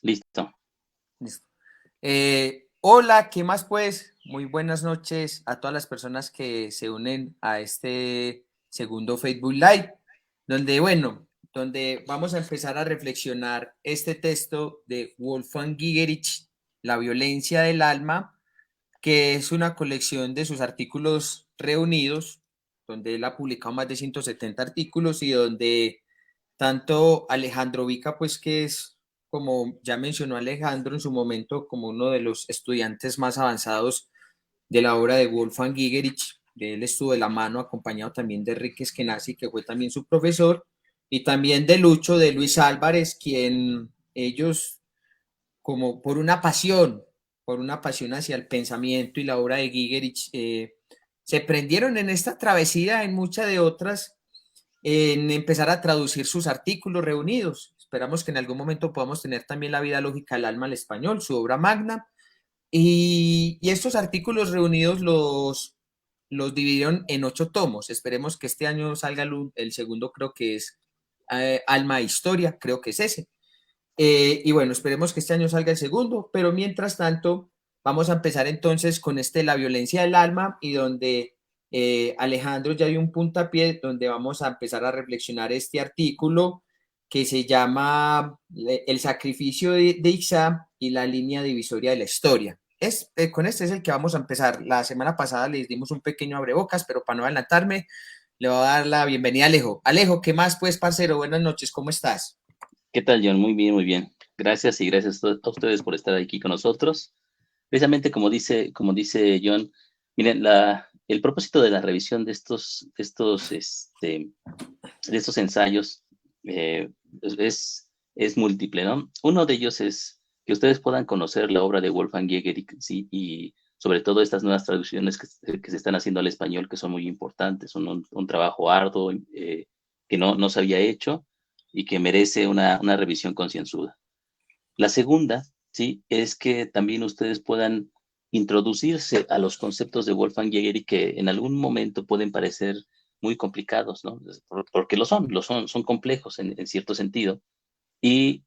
Listo. Listo. Hola, ¿qué más pues? Muy buenas noches a todas las personas que se unen a este segundo Facebook Live, donde vamos a empezar a reflexionar este texto de Wolfgang Gigerich, La violencia del alma, que es una colección de sus artículos reunidos, donde él ha publicado más de 170 artículos y donde tanto Alejandro Vica, pues que es, como ya mencionó Alejandro en su momento, como uno de los estudiantes más avanzados de la obra de Wolfgang Gigerich, de él estuvo de la mano, acompañado también de Enrique Eskenazi, que fue también su profesor, y también de Lucho, de Luis Álvarez, quien ellos, como por una pasión hacia el pensamiento y la obra de Gigerich, se prendieron en esta travesía, en muchas de otras, en empezar a traducir sus artículos reunidos. Esperamos que en algún momento podamos tener también La vida lógica del alma al español, su obra magna. Y estos artículos reunidos los dividieron en 8 tomos. Esperemos que este año salga el segundo, creo que es Alma e Historia, creo que es ese. Y bueno, esperemos que este año salga el segundo, pero mientras tanto, vamos a empezar entonces con La violencia del alma, y donde Alejandro ya dio un puntapié, donde vamos a empezar a reflexionar este artículo que se llama El sacrificio de Ixá y la línea divisoria de la historia. Con este es el que vamos a empezar. La semana pasada les dimos un pequeño abrebocas, pero para no adelantarme, le voy a dar la bienvenida a Alejo. Alejo, ¿qué más pues, parcero? Buenas noches, ¿cómo estás? ¿Qué tal, John? Muy bien, muy bien. Gracias y gracias a ustedes por estar aquí con nosotros. Precisamente como dice John, miren, el propósito de la revisión de estos ensayos eh, es múltiple, ¿no? Uno de ellos es que ustedes puedan conocer la obra de Wolfgang Jägerich, ¿sí? Y sobre todo estas nuevas traducciones que se están haciendo al español, que son muy importantes, son un trabajo arduo que no se había hecho y que merece una revisión concienzuda. La segunda, ¿sí? Es que también ustedes puedan introducirse a los conceptos de Wolfgang Jägerich que en algún momento pueden parecer muy complicados, ¿no? Porque son complejos en cierto sentido. Y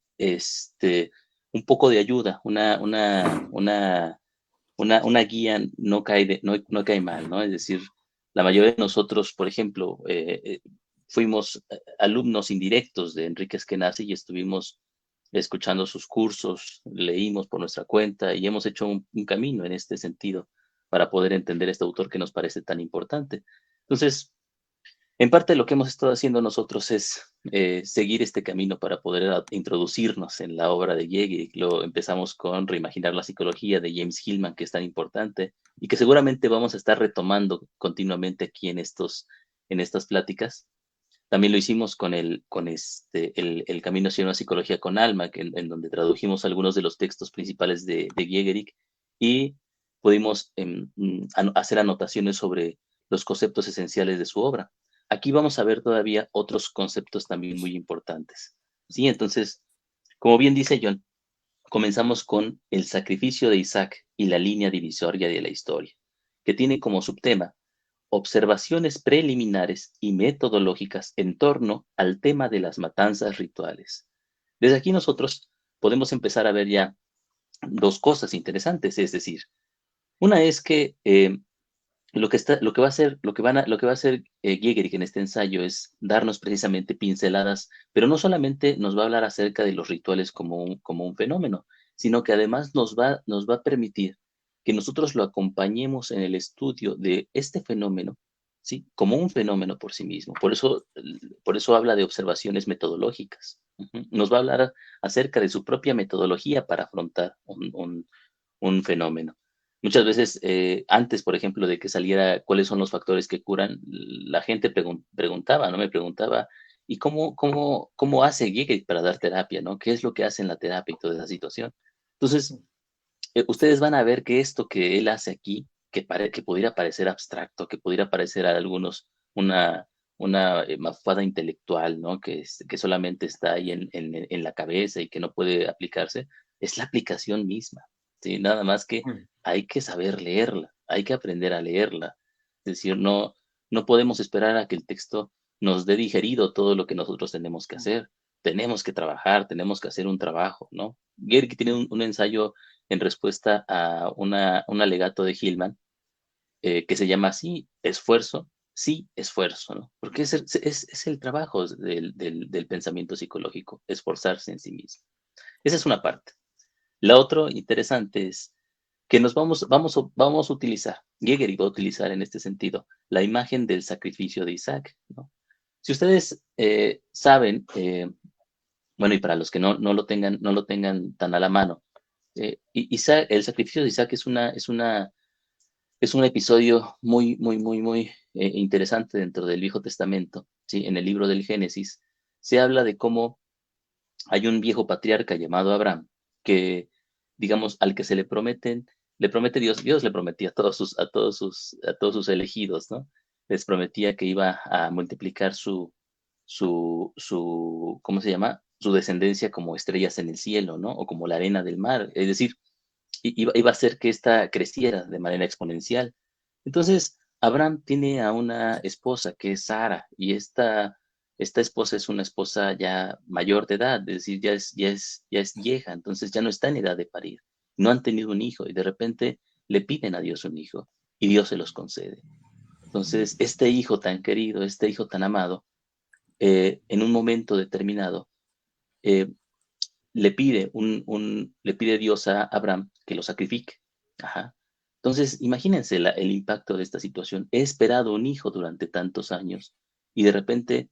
un poco de ayuda, una guía no cae mal, ¿no? Es decir, la mayoría de nosotros, por ejemplo, fuimos alumnos indirectos de Enrique Eskenazi y estuvimos escuchando sus cursos, leímos por nuestra cuenta y hemos hecho un camino en este sentido para poder entender este autor que nos parece tan importante. Entonces, en parte lo que hemos estado haciendo nosotros es seguir este camino para poder introducirnos en la obra de Yegi. Lo empezamos con Reimaginar la psicología de James Hillman, que es tan importante y que seguramente vamos a estar retomando continuamente aquí en estas pláticas. También lo hicimos el Camino hacia una psicología con alma, en donde tradujimos algunos de los textos principales de Giegerich y pudimos hacer anotaciones sobre los conceptos esenciales de su obra. Aquí vamos a ver todavía otros conceptos también muy importantes. Sí, entonces, como bien dice John, comenzamos con el sacrificio de Isaac y la línea divisoria de la historia, que tiene como subtema observaciones preliminares y metodológicas en torno al tema de las matanzas rituales. Desde aquí nosotros podemos empezar a ver ya dos cosas interesantes, es decir, una es que lo que va a hacer Giegerich en este ensayo es darnos precisamente pinceladas, pero no solamente nos va a hablar acerca de los rituales como un fenómeno, sino que además nos va a permitir que nosotros lo acompañemos en el estudio de este fenómeno, ¿sí? Como un fenómeno por sí mismo. Por eso habla de observaciones metodológicas. Ujú. Nos va a hablar acerca de su propia metodología para afrontar un fenómeno. Muchas veces, antes, por ejemplo, de que saliera cuáles son los factores que curan, la gente preguntaba, ¿no? Me preguntaba, ¿y cómo hace Giga para dar terapia, ¿no? ¿Qué es lo que hace en la terapia y toda esa situación? Entonces, ustedes van a ver que esto que él hace aquí, que pudiera parecer abstracto, que pudiera parecer a algunos una, una mafada intelectual, ¿no? Que solamente está ahí en la cabeza y que no puede aplicarse, es la aplicación misma, ¿sí? Nada más que hay que saber leerla, hay que aprender a leerla. Es decir, no podemos esperar a que el texto nos dé digerido todo lo que nosotros tenemos que hacer. tenemos que trabajar, tenemos que hacer un trabajo, ¿no? Gerke tiene un ensayo en respuesta a un alegato de Hillman, que se llama así, esfuerzo, sí, esfuerzo, ¿no? Porque es el trabajo del pensamiento psicológico, esforzarse en sí mismo. Esa es una parte. La otra interesante es que vamos a utilizar, Yeager va a utilizar en este sentido, la imagen del sacrificio de Isaac, ¿no? Si ustedes saben, bueno, y para los que no lo tengan tan a la mano, Isaac, el sacrificio de Isaac es un episodio muy interesante dentro del Viejo Testamento, ¿sí? En el libro del Génesis se habla de cómo hay un viejo patriarca llamado Abraham que, digamos, al que le promete Dios le prometía a todos sus elegidos, ¿no? Les prometía que iba a multiplicar ¿cómo se llama? Su descendencia como estrellas en el cielo, ¿no? O como la arena del mar. Es decir, iba a hacer que ésta creciera de manera exponencial. Entonces, Abraham tiene a una esposa que es Sara, y esta esposa es una esposa ya mayor de edad, es decir, ya es vieja, entonces ya no está en edad de parir. No han tenido un hijo y de repente le piden a Dios un hijo y Dios se los concede. Entonces, este hijo tan querido, este hijo tan amado, en un momento determinado, eh, le pide Dios a Abraham que lo sacrifique. Ajá. Entonces, imagínense el impacto de esta situación. He esperado un hijo durante tantos años y de repente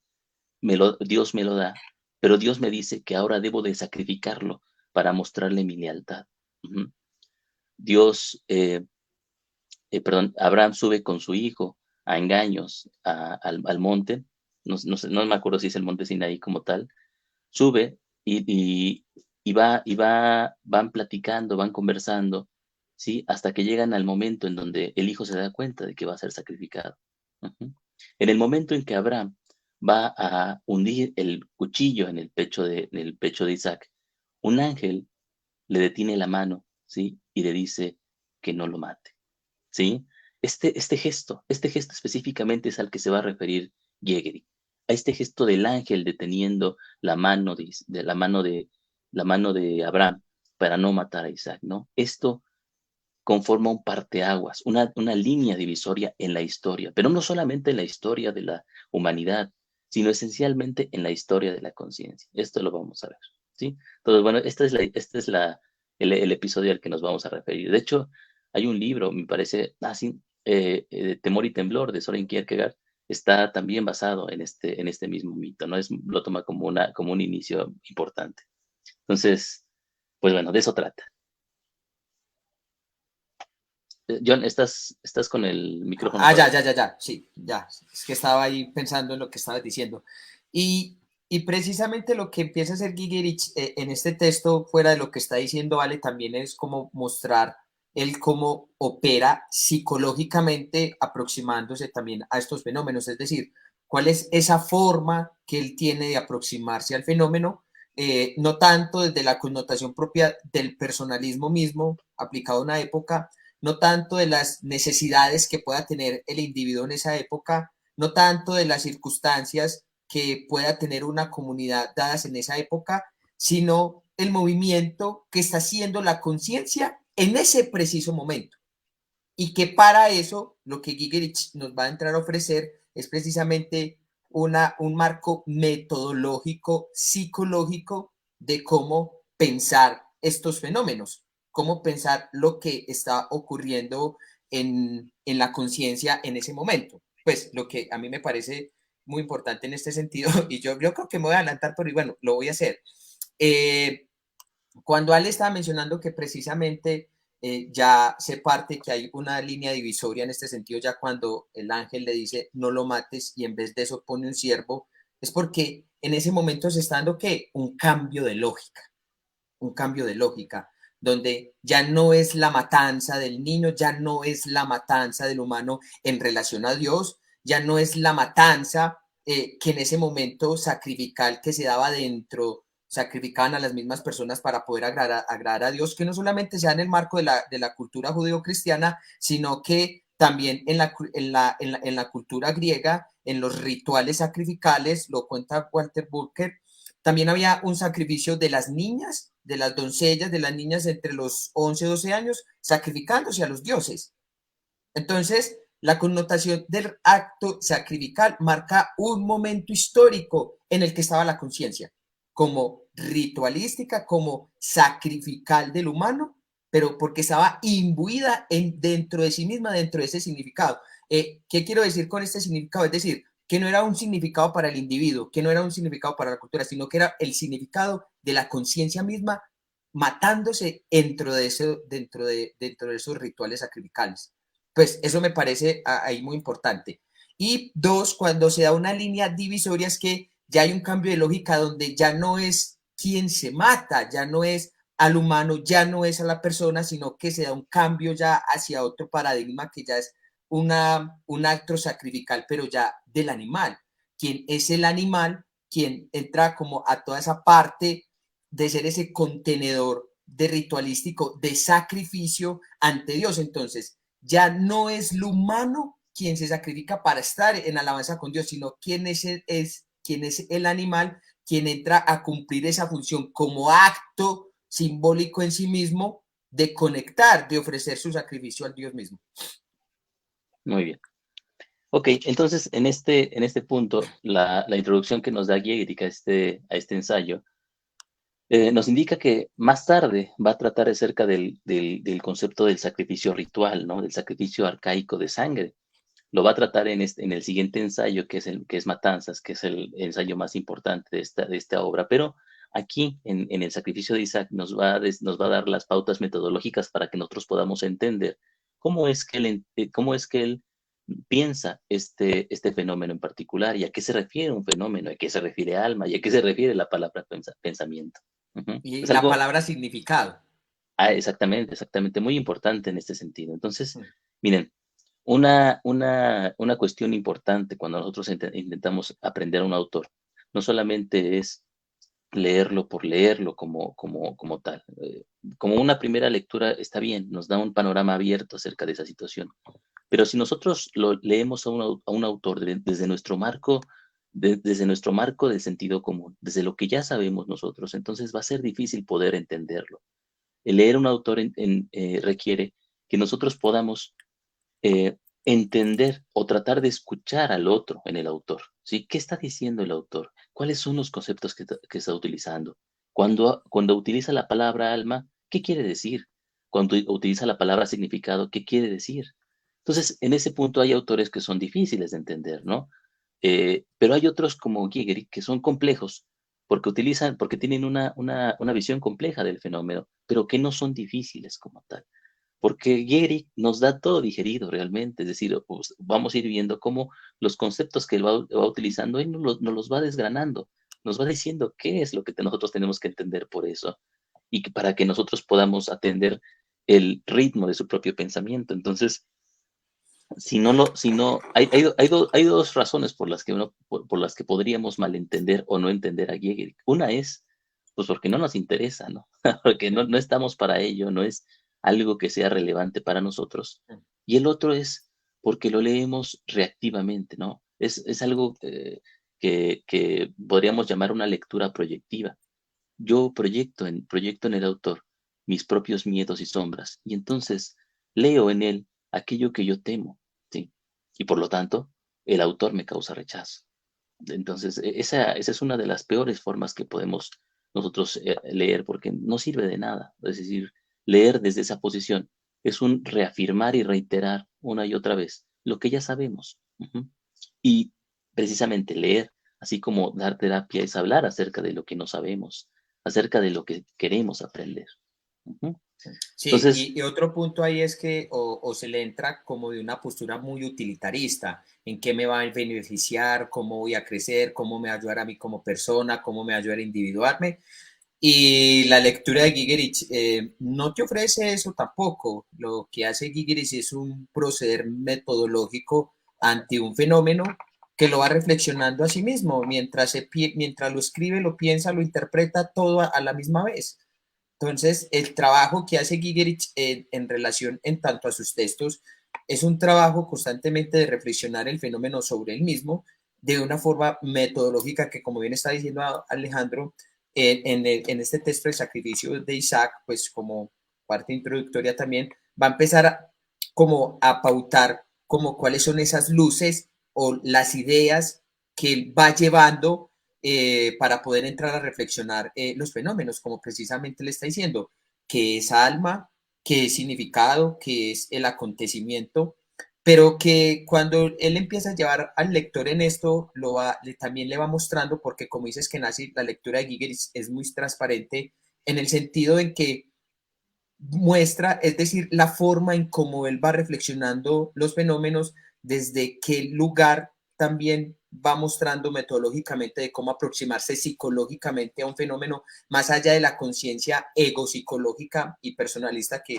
Dios me lo da, pero Dios me dice que ahora debo de sacrificarlo para mostrarle mi lealtad. Ujú. Dios, perdón, Abraham sube con su hijo a engaños al monte, no sé, no me acuerdo si es el monte Sinaí como tal, sube y van platicando, van conversando, ¿sí? Hasta que llegan al momento en donde el hijo se da cuenta de que va a ser sacrificado. Ujú. En el momento en que Abraham va a hundir el cuchillo en el pecho de Isaac, un ángel le detiene la mano, ¿sí? Y le dice que no lo mate, ¿sí? Este gesto específicamente es al que se va a referir Yeager, a este gesto del ángel deteniendo la mano la mano de Abraham para no matar a Isaac, ¿no? Esto conforma un parteaguas, una línea divisoria en la historia, pero no solamente en la historia de la humanidad, sino esencialmente en la historia de la conciencia. Esto lo vamos a ver, ¿sí? Entonces, bueno, el episodio al que nos vamos a referir. De hecho, hay un libro, me parece, así, Temor y Temblor, de Soren Kierkegaard, está también basado en este mismo mito, ¿no? Lo toma como como un inicio importante. Entonces, pues bueno, de eso trata. John, estás con el micrófono Ah, ya, apagado. ya, ya, ya, sí, ya. Es que estaba ahí pensando en lo que estabas diciendo. Y precisamente lo que empieza a hacer Gigerich en este texto, fuera de lo que está diciendo Ale, también es como mostrar el cómo opera psicológicamente aproximándose también a estos fenómenos, es decir, cuál es esa forma que él tiene de aproximarse al fenómeno, no tanto desde la connotación propia del personalismo mismo aplicado a una época, no tanto de las necesidades que pueda tener el individuo en esa época, no tanto de las circunstancias que pueda tener una comunidad dadas en esa época, sino el movimiento que está haciendo la conciencia en ese preciso momento. Y que para eso lo que Gigerich nos va a entrar a ofrecer es precisamente un marco metodológico, psicológico de cómo pensar estos fenómenos, cómo pensar lo que está ocurriendo en la conciencia en ese momento. Pues lo que a mí me parece muy importante en este sentido, y yo creo que me voy a adelantar, pero bueno, lo voy a hacer. Eh, Cuando Ale estaba mencionando que precisamente ya se parte que hay una línea divisoria en este sentido, ya cuando el ángel le dice no lo mates y en vez de eso pone un ciervo, es porque en ese momento se está dando ¿qué? Un cambio de lógica, donde ya no es la matanza del niño, ya no es la matanza del humano en relación a Dios, ya no es la matanza que en ese momento sacrificial que se daba dentro, sacrificaban a las mismas personas para poder agradar a Dios, que no solamente sea en el marco de la cultura judío-cristiana, sino que también en la cultura griega, en los rituales sacrificales, lo cuenta Walter Burker, también había un sacrificio de las niñas, de las doncellas, de las niñas entre los 11 y 12 años, sacrificándose a los dioses. Entonces, la connotación del acto sacrificial marca un momento histórico en el que estaba la conciencia, como ritualística, como sacrificial del humano, pero porque estaba imbuida dentro de sí misma, dentro de ese significado. ¿Qué quiero decir con este significado? Es decir, que no era un significado para el individuo, que no era un significado para la cultura, sino que era el significado de la conciencia misma matándose dentro de esos rituales sacrificales. Pues eso me parece ahí muy importante. Y dos, cuando se da una línea divisoria es que ya hay un cambio de lógica donde ya no es quien se mata, ya no es al humano, ya no es a la persona, sino que se da un cambio ya hacia otro paradigma que ya es un acto sacrificial, pero ya del animal. Quien es el animal, quien entra como a toda esa parte de ser ese contenedor de ritualístico, de sacrificio ante Dios. Entonces, ya no es lo humano quien se sacrifica para estar en alabanza con Dios, sino quien quien es el animal, quien entra a cumplir esa función como acto simbólico en sí mismo de conectar, de ofrecer su sacrificio al Dios mismo. Muy bien. Ok, entonces en este punto, la introducción que nos da Giegerich a este ensayo nos indica que más tarde va a tratar acerca del concepto del sacrificio ritual, ¿no? Del sacrificio arcaico de sangre. Lo va a tratar en el siguiente ensayo, que es Matanzas, que es el ensayo más importante de esta obra. Pero aquí, en el sacrificio de Isaac, nos va a dar las pautas metodológicas para que nosotros podamos entender cómo es que él piensa este fenómeno en particular y a qué se refiere un fenómeno, a qué se refiere alma y a qué se refiere la palabra pensamiento. Y Es la algo, palabra significado. exactamente, exactamente, muy importante en este sentido. Entonces, Mm. miren, una cuestión importante cuando nosotros intentamos aprender a un autor, no solamente es leerlo por leerlo como tal. Como una primera lectura está bien, nos da un panorama abierto acerca de esa situación. Pero si nosotros lo leemos a un autor desde nuestro marco, desde nuestro marco del sentido común, desde lo que ya sabemos nosotros, entonces va a ser difícil poder entenderlo. El leer a un autor requiere que nosotros podamos eh, entender o tratar de escuchar al otro en el autor, ¿sí? ¿Qué está diciendo el autor? ¿Cuáles son los conceptos que está utilizando? Cuando utiliza la palabra alma, ¿qué quiere decir? Cuando utiliza la palabra significado, ¿qué quiere decir? Entonces, en ese punto hay autores que son difíciles de entender, ¿no? Pero hay otros como Giegerich que son complejos porque tienen una visión compleja del fenómeno, pero que no son difíciles como tal porque Gehrig nos da todo digerido realmente, es decir, pues, vamos a ir viendo cómo los conceptos que él va utilizando, él nos los va desgranando, nos va diciendo qué es lo que nosotros tenemos que entender por eso, y que para que nosotros podamos atender el ritmo de su propio pensamiento. Entonces, si no, hay dos razones por las que podríamos malentender o no entender a Gehrig. Una es, pues porque no nos interesa, ¿no? Porque no estamos para ello, no es algo que sea relevante para nosotros. Y el otro es porque lo leemos reactivamente, ¿no? Es algo que podríamos llamar una lectura proyectiva. Yo proyecto en el autor mis propios miedos y sombras, y entonces leo en él aquello que yo temo, ¿sí? Y por lo tanto, el autor me causa rechazo. Entonces, esa es una de las peores formas que podemos nosotros leer, porque no sirve de nada. Es decir, leer desde esa posición es un reafirmar y reiterar una y otra vez lo que ya sabemos. Ujú. Y precisamente leer, así como dar terapia, es hablar acerca de lo que no sabemos, acerca de lo que queremos aprender. Ujú. Sí, Entonces, y otro punto ahí es que o se le entra como de una postura muy utilitarista, en qué me va a beneficiar, cómo voy a crecer, cómo me va a ayudar a mí como persona, cómo me va a ayudar a individuarme. Y la lectura de Gigerich no te ofrece eso tampoco. Lo que hace Gigerich es un proceder metodológico ante un fenómeno que lo va reflexionando a sí mismo, mientras lo escribe, lo piensa, lo interpreta todo a la misma vez. Entonces, el trabajo que hace Gigerich en relación en tanto a sus textos es un trabajo constantemente de reflexionar el fenómeno sobre él mismo de una forma metodológica que, como bien está diciendo Alejandro, en este texto de sacrificio de Isaac, pues como parte introductoria también, va a empezar como a pautar como cuáles son esas luces o las ideas que él va llevando para poder entrar a reflexionar los fenómenos, como precisamente le está diciendo, qué es alma, qué es significado, qué es el acontecimiento, pero que cuando él empieza a llevar al lector en esto, también le va mostrando, porque como dices que nace la lectura de Giger es muy transparente en el sentido en que muestra, es decir, la forma en cómo él va reflexionando los fenómenos, desde qué lugar también va mostrando metodológicamente de cómo aproximarse psicológicamente a un fenómeno, más allá de la conciencia ego-psicológica y personalista que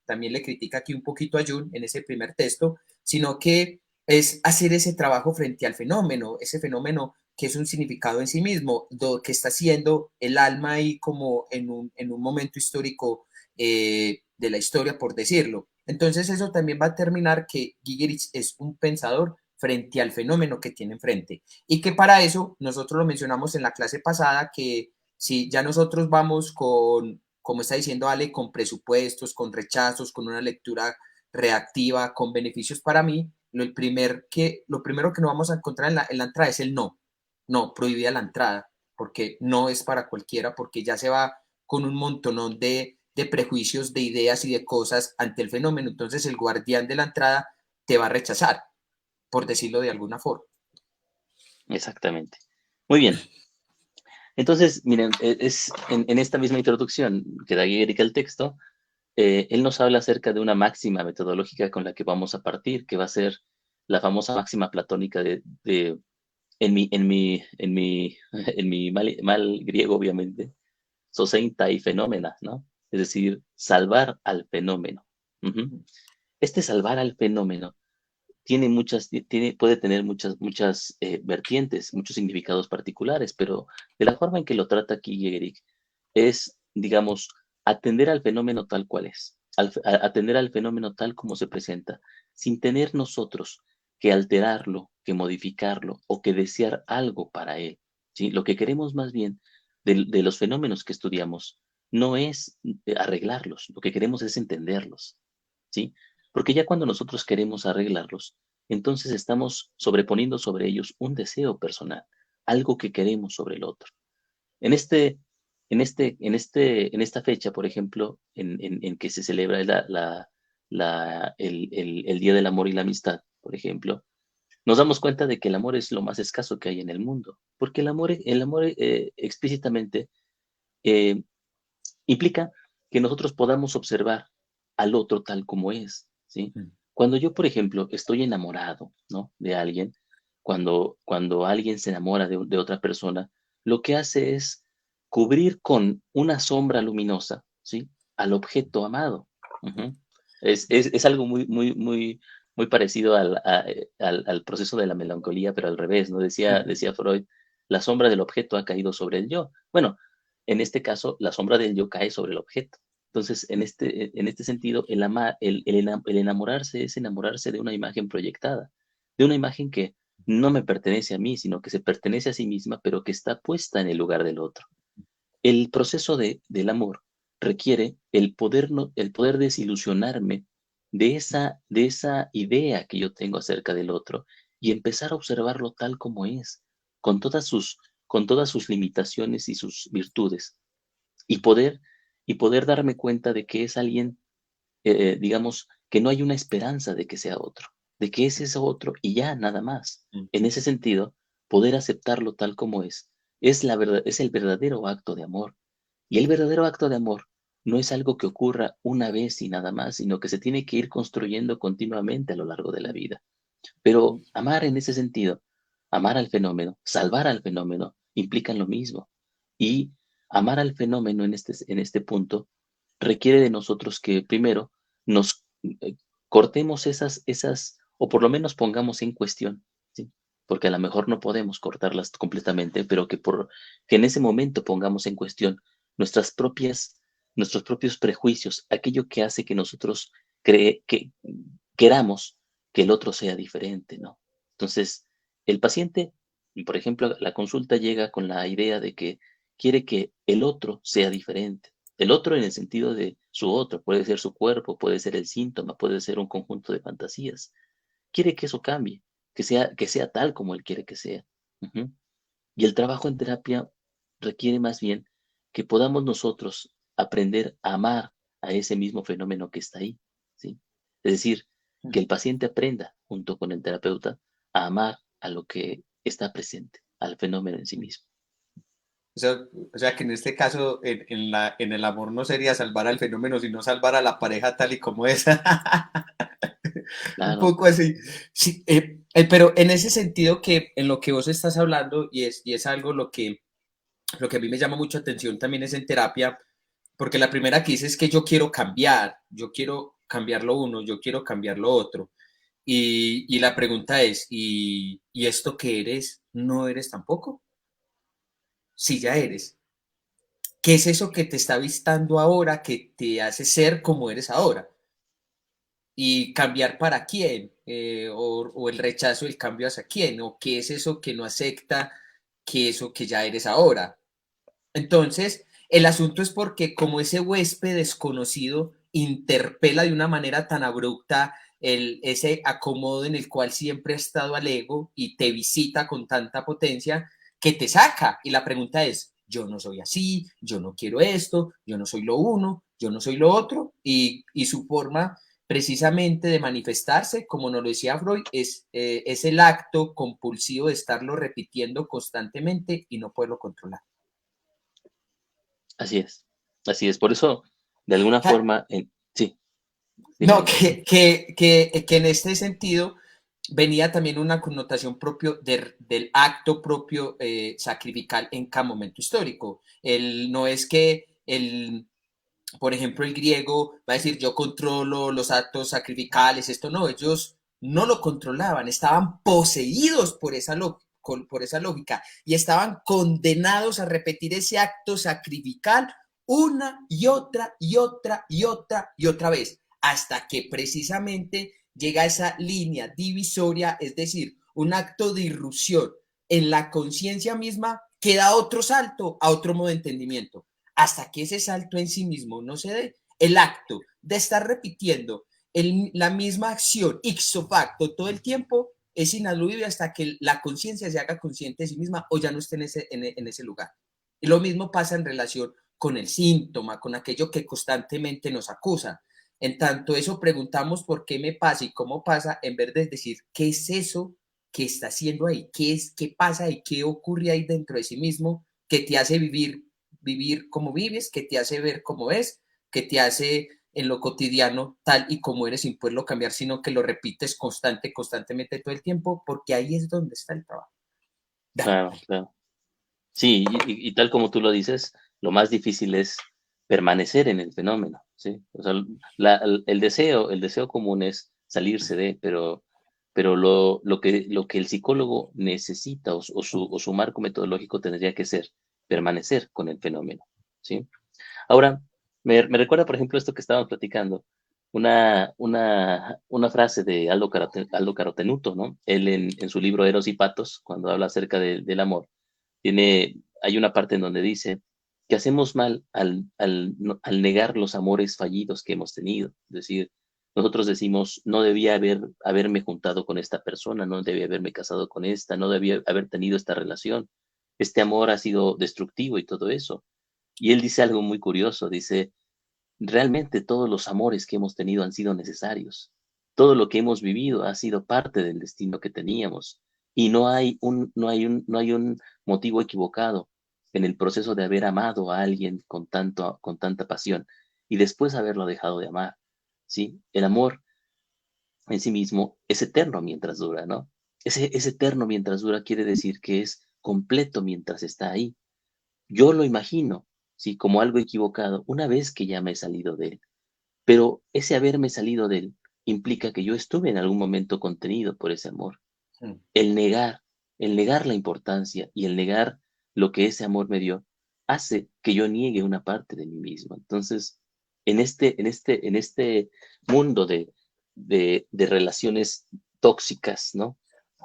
también le critica aquí un poquito a Jung en ese primer texto, sino que es hacer ese trabajo frente al fenómeno, ese fenómeno que es un significado en sí mismo, lo que está haciendo el alma ahí como en un momento histórico de la historia, por decirlo. Entonces eso también va a terminar que Gigerich es un pensador frente al fenómeno que tiene enfrente. Y que para eso, nosotros lo mencionamos en la clase pasada, que si ya nosotros vamos con, como está diciendo Ale, con presupuestos, con rechazos, con una lectura reactiva, con beneficios para mí, lo primero que no vamos a encontrar en la entrada es el no. No, prohibida la entrada, porque no es para cualquiera, porque ya se va con un montón de prejuicios, de ideas y de cosas ante el fenómeno. Entonces el guardián de la entrada te va a rechazar, por decirlo de alguna forma. Exactamente. Muy bien. Entonces, miren, en esta misma introducción que da Guerrica al texto, él nos habla acerca de una máxima metodológica con la que vamos a partir, que va a ser la famosa máxima platónica en mi mal griego, obviamente, soseinta y fenómena, ¿no? Es decir, salvar al fenómeno. Ujú. Este salvar al fenómeno puede tener muchas vertientes, muchos significados particulares, pero de la forma en que lo trata aquí Eric es, digamos, atender al fenómeno tal cual es, atender al fenómeno tal como se presenta, sin tener nosotros que alterarlo, que modificarlo o que desear algo para él. ¿Sí? Lo que queremos más bien de los fenómenos que estudiamos no es arreglarlos, lo que queremos es entenderlos. ¿Sí? Porque ya cuando nosotros queremos arreglarlos, entonces estamos sobreponiendo sobre ellos un deseo personal, algo que queremos sobre el otro. En en esta fecha, por ejemplo, en que se celebra el Día del Amor y la Amistad, por ejemplo, nos damos cuenta de que el amor es lo más escaso que hay en el mundo, porque el amor explícitamente eh, implica que nosotros podamos observar al otro tal como es, ¿sí? Cuando yo, por ejemplo, estoy enamorado, ¿no? De alguien, cuando alguien se enamora de otra persona, lo que hace es cubrir con una sombra luminosa, ¿sí? Al objeto amado. Ujú. Es algo muy parecido al proceso de la melancolía, pero al revés, ¿no? Decía Freud, la sombra del objeto ha caído sobre el yo. Bueno, en este caso, la sombra del yo cae sobre el objeto. Entonces, en este sentido, el enamorarse es enamorarse de una imagen proyectada, de una imagen que no me pertenece a mí, sino que se pertenece a sí misma, pero que está puesta en el lugar del otro. El proceso del amor requiere el poder desilusionarme de esa idea que yo tengo acerca del otro y empezar a observarlo tal como es, con con todas sus limitaciones y sus virtudes, y poder, y poder darme cuenta de que es alguien, digamos, que no hay una esperanza de que sea otro, de que ese es otro y ya nada más. En ese sentido, poder aceptarlo tal como es el verdadero acto de amor. Y el verdadero acto de amor no es algo que ocurra una vez y nada más, sino que se tiene que ir construyendo continuamente a lo largo de la vida. Pero amar en ese sentido, amar al fenómeno, salvar al fenómeno, implican lo mismo. Y amar al fenómeno en este punto requiere de nosotros que primero nos cortemos o por lo menos pongamos en cuestión, ¿sí? Porque a lo mejor no podemos cortarlas completamente, pero que en ese momento pongamos en cuestión nuestras nuestros propios prejuicios, aquello que hace que nosotros que queramos que el otro sea diferente, ¿no? Entonces, el paciente Por ejemplo, la consulta llega con la idea de que quiere que el otro sea diferente. El otro en el sentido de su otro, puede ser su cuerpo, puede ser el síntoma, puede ser un conjunto de fantasías. Quiere que eso cambie, que sea tal como él quiere que sea. Ujú. Y el trabajo en terapia requiere más bien que podamos nosotros aprender a amar a ese mismo fenómeno que está ahí, ¿sí? Es decir, que el paciente aprenda, junto con el terapeuta, a amar a lo que está presente, al fenómeno en sí mismo. O sea que en este caso, en el amor no sería salvar al fenómeno, sino salvar a la pareja tal y como es. Un Claro, poco así. Sí, pero en ese sentido que en lo que vos estás hablando, y es algo lo que a mí me llama mucho atención también es en terapia, porque la primera que dice es que yo quiero cambiar lo uno, yo quiero cambiar lo otro. Y la pregunta es, ¿y esto que eres, no eres tampoco? Si ya eres. ¿Qué es eso que te está vistando ahora que te hace ser como eres ahora? ¿Y cambiar para quién? O el rechazo, el cambio hacia quién, o qué es eso que no acepta que eso que ya eres ahora. Entonces, el asunto es porque como ese huésped desconocido interpela de una manera tan abrupta ese acomodo en el cual siempre ha estado al ego y te visita con tanta potencia que te saca. Y la pregunta es, yo no soy así, yo no quiero esto, yo no soy lo uno, yo no soy lo otro. Y su forma precisamente de manifestarse, como nos lo decía Freud, es el acto compulsivo de estarlo repitiendo constantemente y no poderlo controlar. así es. Así es. Por eso, de alguna forma, sí, dime, No, dime. que en este sentido venía también una connotación propio del acto propio sacrificial en cada momento histórico. No es que por ejemplo, el griego va a decir yo controlo los actos sacrificales, esto no, ellos no lo controlaban, estaban poseídos por esa lógica y estaban condenados a repetir ese acto sacrificial una y otra y otra y otra y otra vez, hasta que precisamente llega esa línea divisoria, es decir, un acto de irrupción en la conciencia misma que da otro salto a otro modo de entendimiento hasta que ese salto en sí mismo no se dé. El acto de estar repitiendo la misma acción ipso facto todo el tiempo es inaludible hasta que la conciencia se haga consciente de sí misma o ya no esté en ese lugar. Y lo mismo pasa en relación con el síntoma, con aquello que constantemente nos acusa. En tanto eso preguntamos por qué me pasa y cómo pasa, en vez de decir qué es eso que está haciendo ahí, qué pasa y qué ocurre ahí dentro de sí mismo que te hace vivir como vives, que te hace ver como es, que te hace en lo cotidiano tal y como eres sin poderlo cambiar, sino que lo repites constantemente todo el tiempo, porque ahí es donde está el trabajo. Dale. Claro, claro. Sí, y tal como tú lo dices, lo más difícil es permanecer en el fenómeno, ¿sí? O sea, el deseo común es salirse de, pero lo que el psicólogo necesita o su marco metodológico tendría que ser permanecer con el fenómeno, ¿sí? Ahora, me recuerda, por ejemplo, esto que estábamos platicando, una frase de Aldo Carotenuto, ¿no? Él en su libro Eros y Patos, cuando habla acerca del amor, hay una parte en donde dice que hacemos mal al negar los amores fallidos que hemos tenido. Es decir, nosotros decimos, no debía haberme juntado con esta persona, no debía haberme casado con esta, no debía haber tenido esta relación. Este amor ha sido destructivo y todo eso. Y él dice algo muy curioso, dice, realmente todos los amores que hemos tenido han sido necesarios. Todo lo que hemos vivido ha sido parte del destino que teníamos. Y no hay un motivo equivocado en el proceso de haber amado a alguien con tanta pasión y después haberlo dejado de amar. ¿Sí? El amor en sí mismo es eterno mientras dura, ¿no? Ese eterno mientras dura quiere decir que es completo mientras está ahí. Yo lo imagino, sí, como algo equivocado, una vez que ya me he salido de él. Pero ese haberme salido de él implica que yo estuve en algún momento contenido por ese amor. Mm. El negar, el negar la importancia y el negar lo que ese amor me dio, hace que yo niegue una parte de mí mismo. Entonces, en este mundo de relaciones tóxicas, ¿no?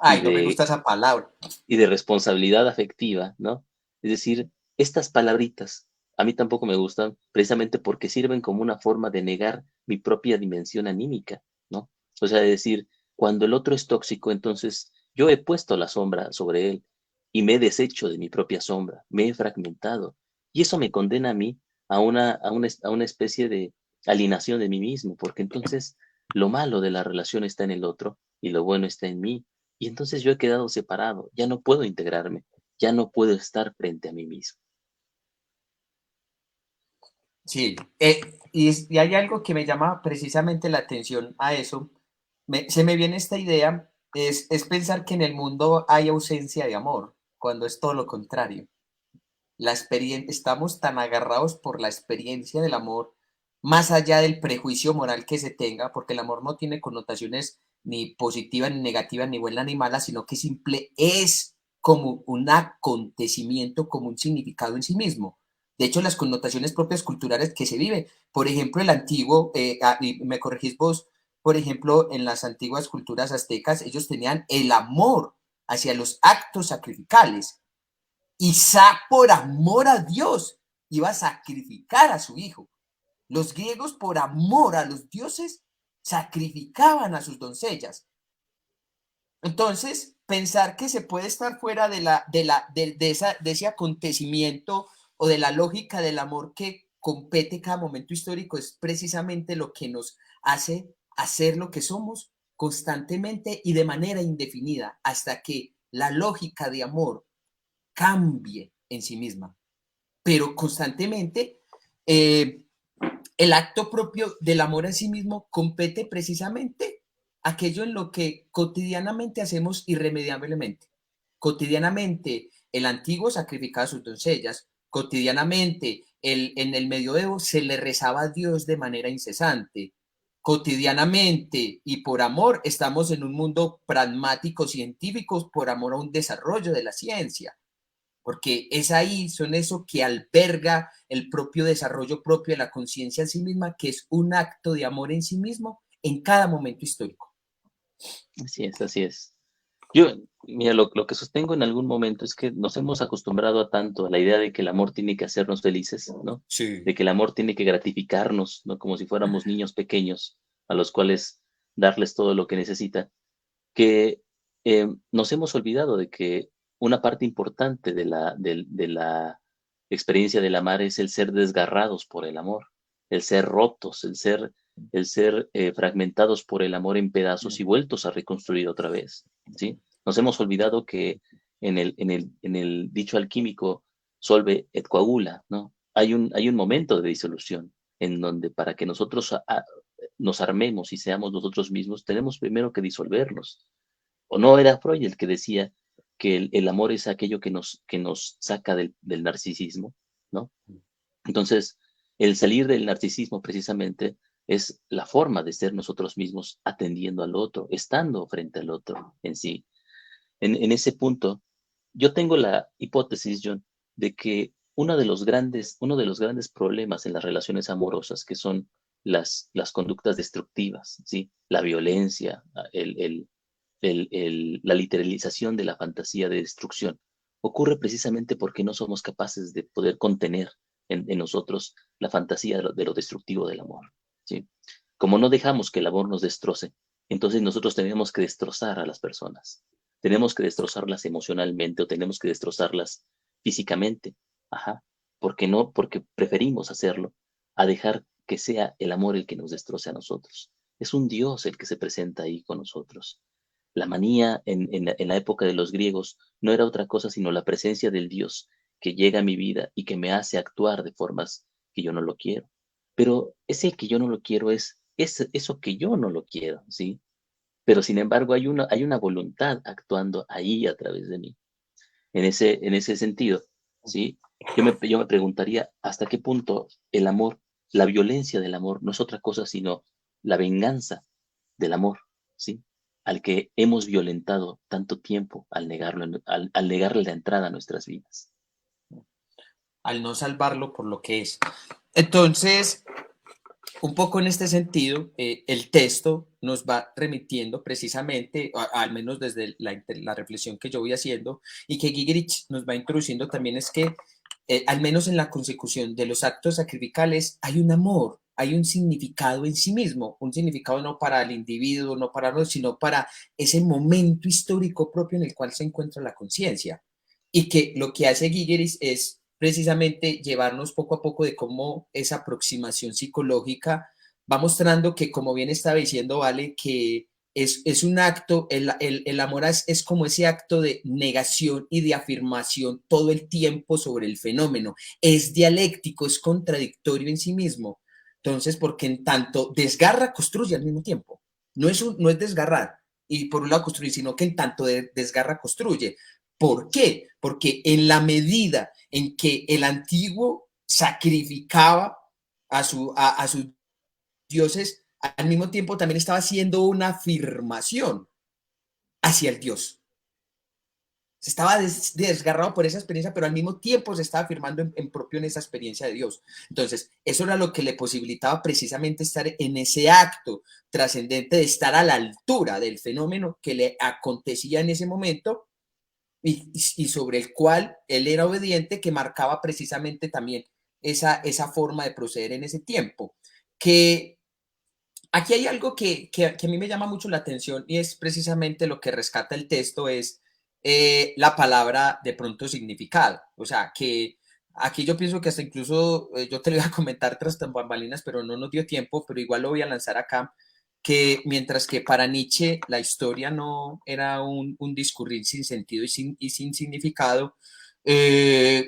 y Ay, no me gusta esa palabra. de responsabilidad afectiva, ¿no? Es decir, estas palabritas a mí tampoco me gustan precisamente porque sirven como una forma de negar mi propia dimensión anímica, ¿no? O sea, de decir, cuando el otro es tóxico, entonces yo he puesto la sombra sobre él y me he deshecho de mi propia sombra, me he fragmentado. Y eso me condena a mí a una especie de alienación de mí mismo, porque entonces lo malo de la relación está en el otro y lo bueno está en mí. Y entonces yo he quedado separado, ya no puedo integrarme, ya no puedo estar frente a mí mismo. Sí, y hay algo que me llama precisamente la atención a eso. Se me viene esta idea, es pensar que en el mundo hay ausencia de amor, cuando es todo lo contrario. Estamos tan agarrados por la experiencia del amor, más allá del prejuicio moral que se tenga, porque el amor no tiene connotaciones ni positivas, ni negativas, ni buenas, ni malas, sino que simple es como un acontecimiento, como un significado en sí mismo. De hecho, las connotaciones propias culturales que se vive, por ejemplo, el antiguo, y me corregís vos, por ejemplo, en las antiguas culturas aztecas, ellos tenían el amor hacia los actos sacrificales. Isaac, por amor a Dios, iba a sacrificar a su hijo. Los griegos, por amor a los dioses, sacrificaban a sus doncellas. Entonces, pensar que se puede estar fuera de ese acontecimiento o de la lógica del amor que compete cada momento histórico es precisamente lo que nos hace hacer lo que somos constantemente y de manera indefinida, hasta que la lógica de amor cambie en sí misma. Pero constantemente eh, el acto propio del amor en sí mismo compete precisamente aquello en lo que cotidianamente hacemos irremediablemente. Cotidianamente el antiguo sacrificaba a sus doncellas, cotidianamente en el medioevo se le rezaba a Dios de manera incesante, cotidianamente y por amor estamos en un mundo pragmático científico, por amor a un desarrollo de la ciencia, porque es ahí, son eso que alberga el propio desarrollo propio de la conciencia en sí misma, que es un acto de amor en sí mismo en cada momento histórico. Así es, así es. Yo, mira, lo que sostengo en algún momento es que nos hemos acostumbrado a tanto a la idea de que el amor tiene que hacernos felices, ¿no? Sí. De que el amor tiene que gratificarnos, ¿no? Como si fuéramos niños pequeños a los cuales darles todo lo que necesitan, que nos hemos olvidado de que una parte importante de la experiencia del amar es el ser desgarrados por el amor, el ser rotos, el ser fragmentados por el amor en pedazos y vueltos a reconstruir otra vez, ¿sí? Nos hemos olvidado que en el dicho alquímico solve et coagula, ¿no? Hay un momento de disolución en donde para que nosotros nos armemos y seamos nosotros mismos, tenemos primero que disolvernos. ¿O no era Freud el que decía que el amor es aquello que nos saca del narcisismo, ¿no? Entonces, el salir del narcisismo precisamente es la forma de ser nosotros mismos atendiendo al otro, estando frente al otro en sí. En ese punto, yo tengo la hipótesis, John, de que uno de los grandes problemas en las relaciones amorosas, que son las conductas destructivas, ¿sí? La violencia, la literalización de la fantasía de destrucción, ocurre precisamente porque no somos capaces de poder contener en nosotros la fantasía de lo destructivo del amor, ¿sí? Como no dejamos que el amor nos destroce, entonces nosotros tenemos que destrozar a las personas, tenemos que destrozarlas emocionalmente o tenemos que destrozarlas físicamente, ajá, porque no, porque preferimos hacerlo a dejar que sea el amor el que nos destroce a nosotros. Es un Dios el que se presenta ahí con nosotros. La manía en la época de los griegos no era otra cosa sino la presencia del Dios que llega a mi vida y que me hace actuar de formas que yo no lo quiero. Pero ese que yo no lo quiero es eso que yo no lo quiero, ¿sí? Pero sin embargo hay una voluntad actuando ahí a través de mí. En ese sentido, ¿sí? Yo me preguntaría hasta qué punto el amor, la violencia del amor no es otra cosa sino la venganza del amor, ¿sí? Al que hemos violentado tanto tiempo al al negarle la entrada a nuestras vidas. Al no salvarlo por lo que es. Entonces, un poco en este sentido, el texto nos va remitiendo precisamente, al menos desde la reflexión que yo voy haciendo, y que Gigerich nos va introduciendo también, es que al menos en la consecución de los actos sacrificales hay un amor, hay un significado en sí mismo, un significado no para el individuo, no para nosotros, sino para ese momento histórico propio en el cual se encuentra la conciencia. Y que lo que hace Gigerich es precisamente llevarnos poco a poco de cómo esa aproximación psicológica va mostrando que, como bien estaba diciendo, Vale, que es un acto, el amor es como ese acto de negación y de afirmación todo el tiempo sobre el fenómeno. Es dialéctico, es contradictorio en sí mismo. Entonces, porque en tanto desgarra, construye al mismo tiempo. No es desgarrar y por un lado construir, sino que en tanto desgarra, construye. ¿Por qué? Porque en la medida en que el antiguo sacrificaba a sus dioses, al mismo tiempo también estaba haciendo una afirmación hacia el dios. Se estaba desgarrado por esa experiencia, pero al mismo tiempo se estaba afirmando propio en esa experiencia de Dios. Entonces, eso era lo que le posibilitaba precisamente estar en ese acto trascendente de estar a la altura del fenómeno que le acontecía en ese momento y sobre el cual él era obediente, que marcaba precisamente también esa forma de proceder en ese tiempo. Que aquí hay algo que a mí me llama mucho la atención y es precisamente lo que rescata el texto, es la palabra de pronto significado. O sea, que aquí yo pienso que hasta incluso yo te lo iba a comentar tras bambalinas, pero no nos dio tiempo, pero igual lo voy a lanzar acá, que mientras que para Nietzsche la historia no era un discurrir sin sentido y sin significado, en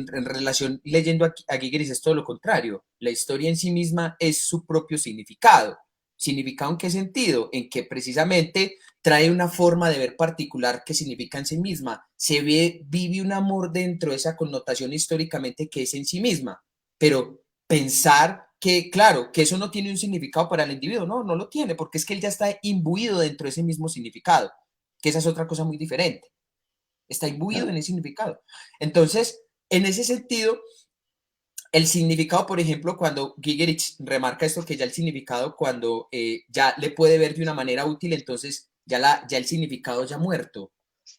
relación, leyendo a Gigeris es todo lo contrario. La historia en sí misma es su propio significado. ¿Significado en qué sentido? En que precisamente trae una forma de ver particular que significa en sí misma. Vive un amor dentro de esa connotación históricamente que es en sí misma. Pero pensar que, claro, que eso no tiene un significado para el individuo, no lo tiene, porque es que él ya está imbuido dentro de ese mismo significado, que esa es otra cosa muy diferente. Está imbuido Claro. en ese significado. Entonces, en ese sentido, el significado, por ejemplo, cuando Gigerich remarca esto, que ya el significado, cuando ya le puede ver de una manera útil, entonces ya el significado ya muerto,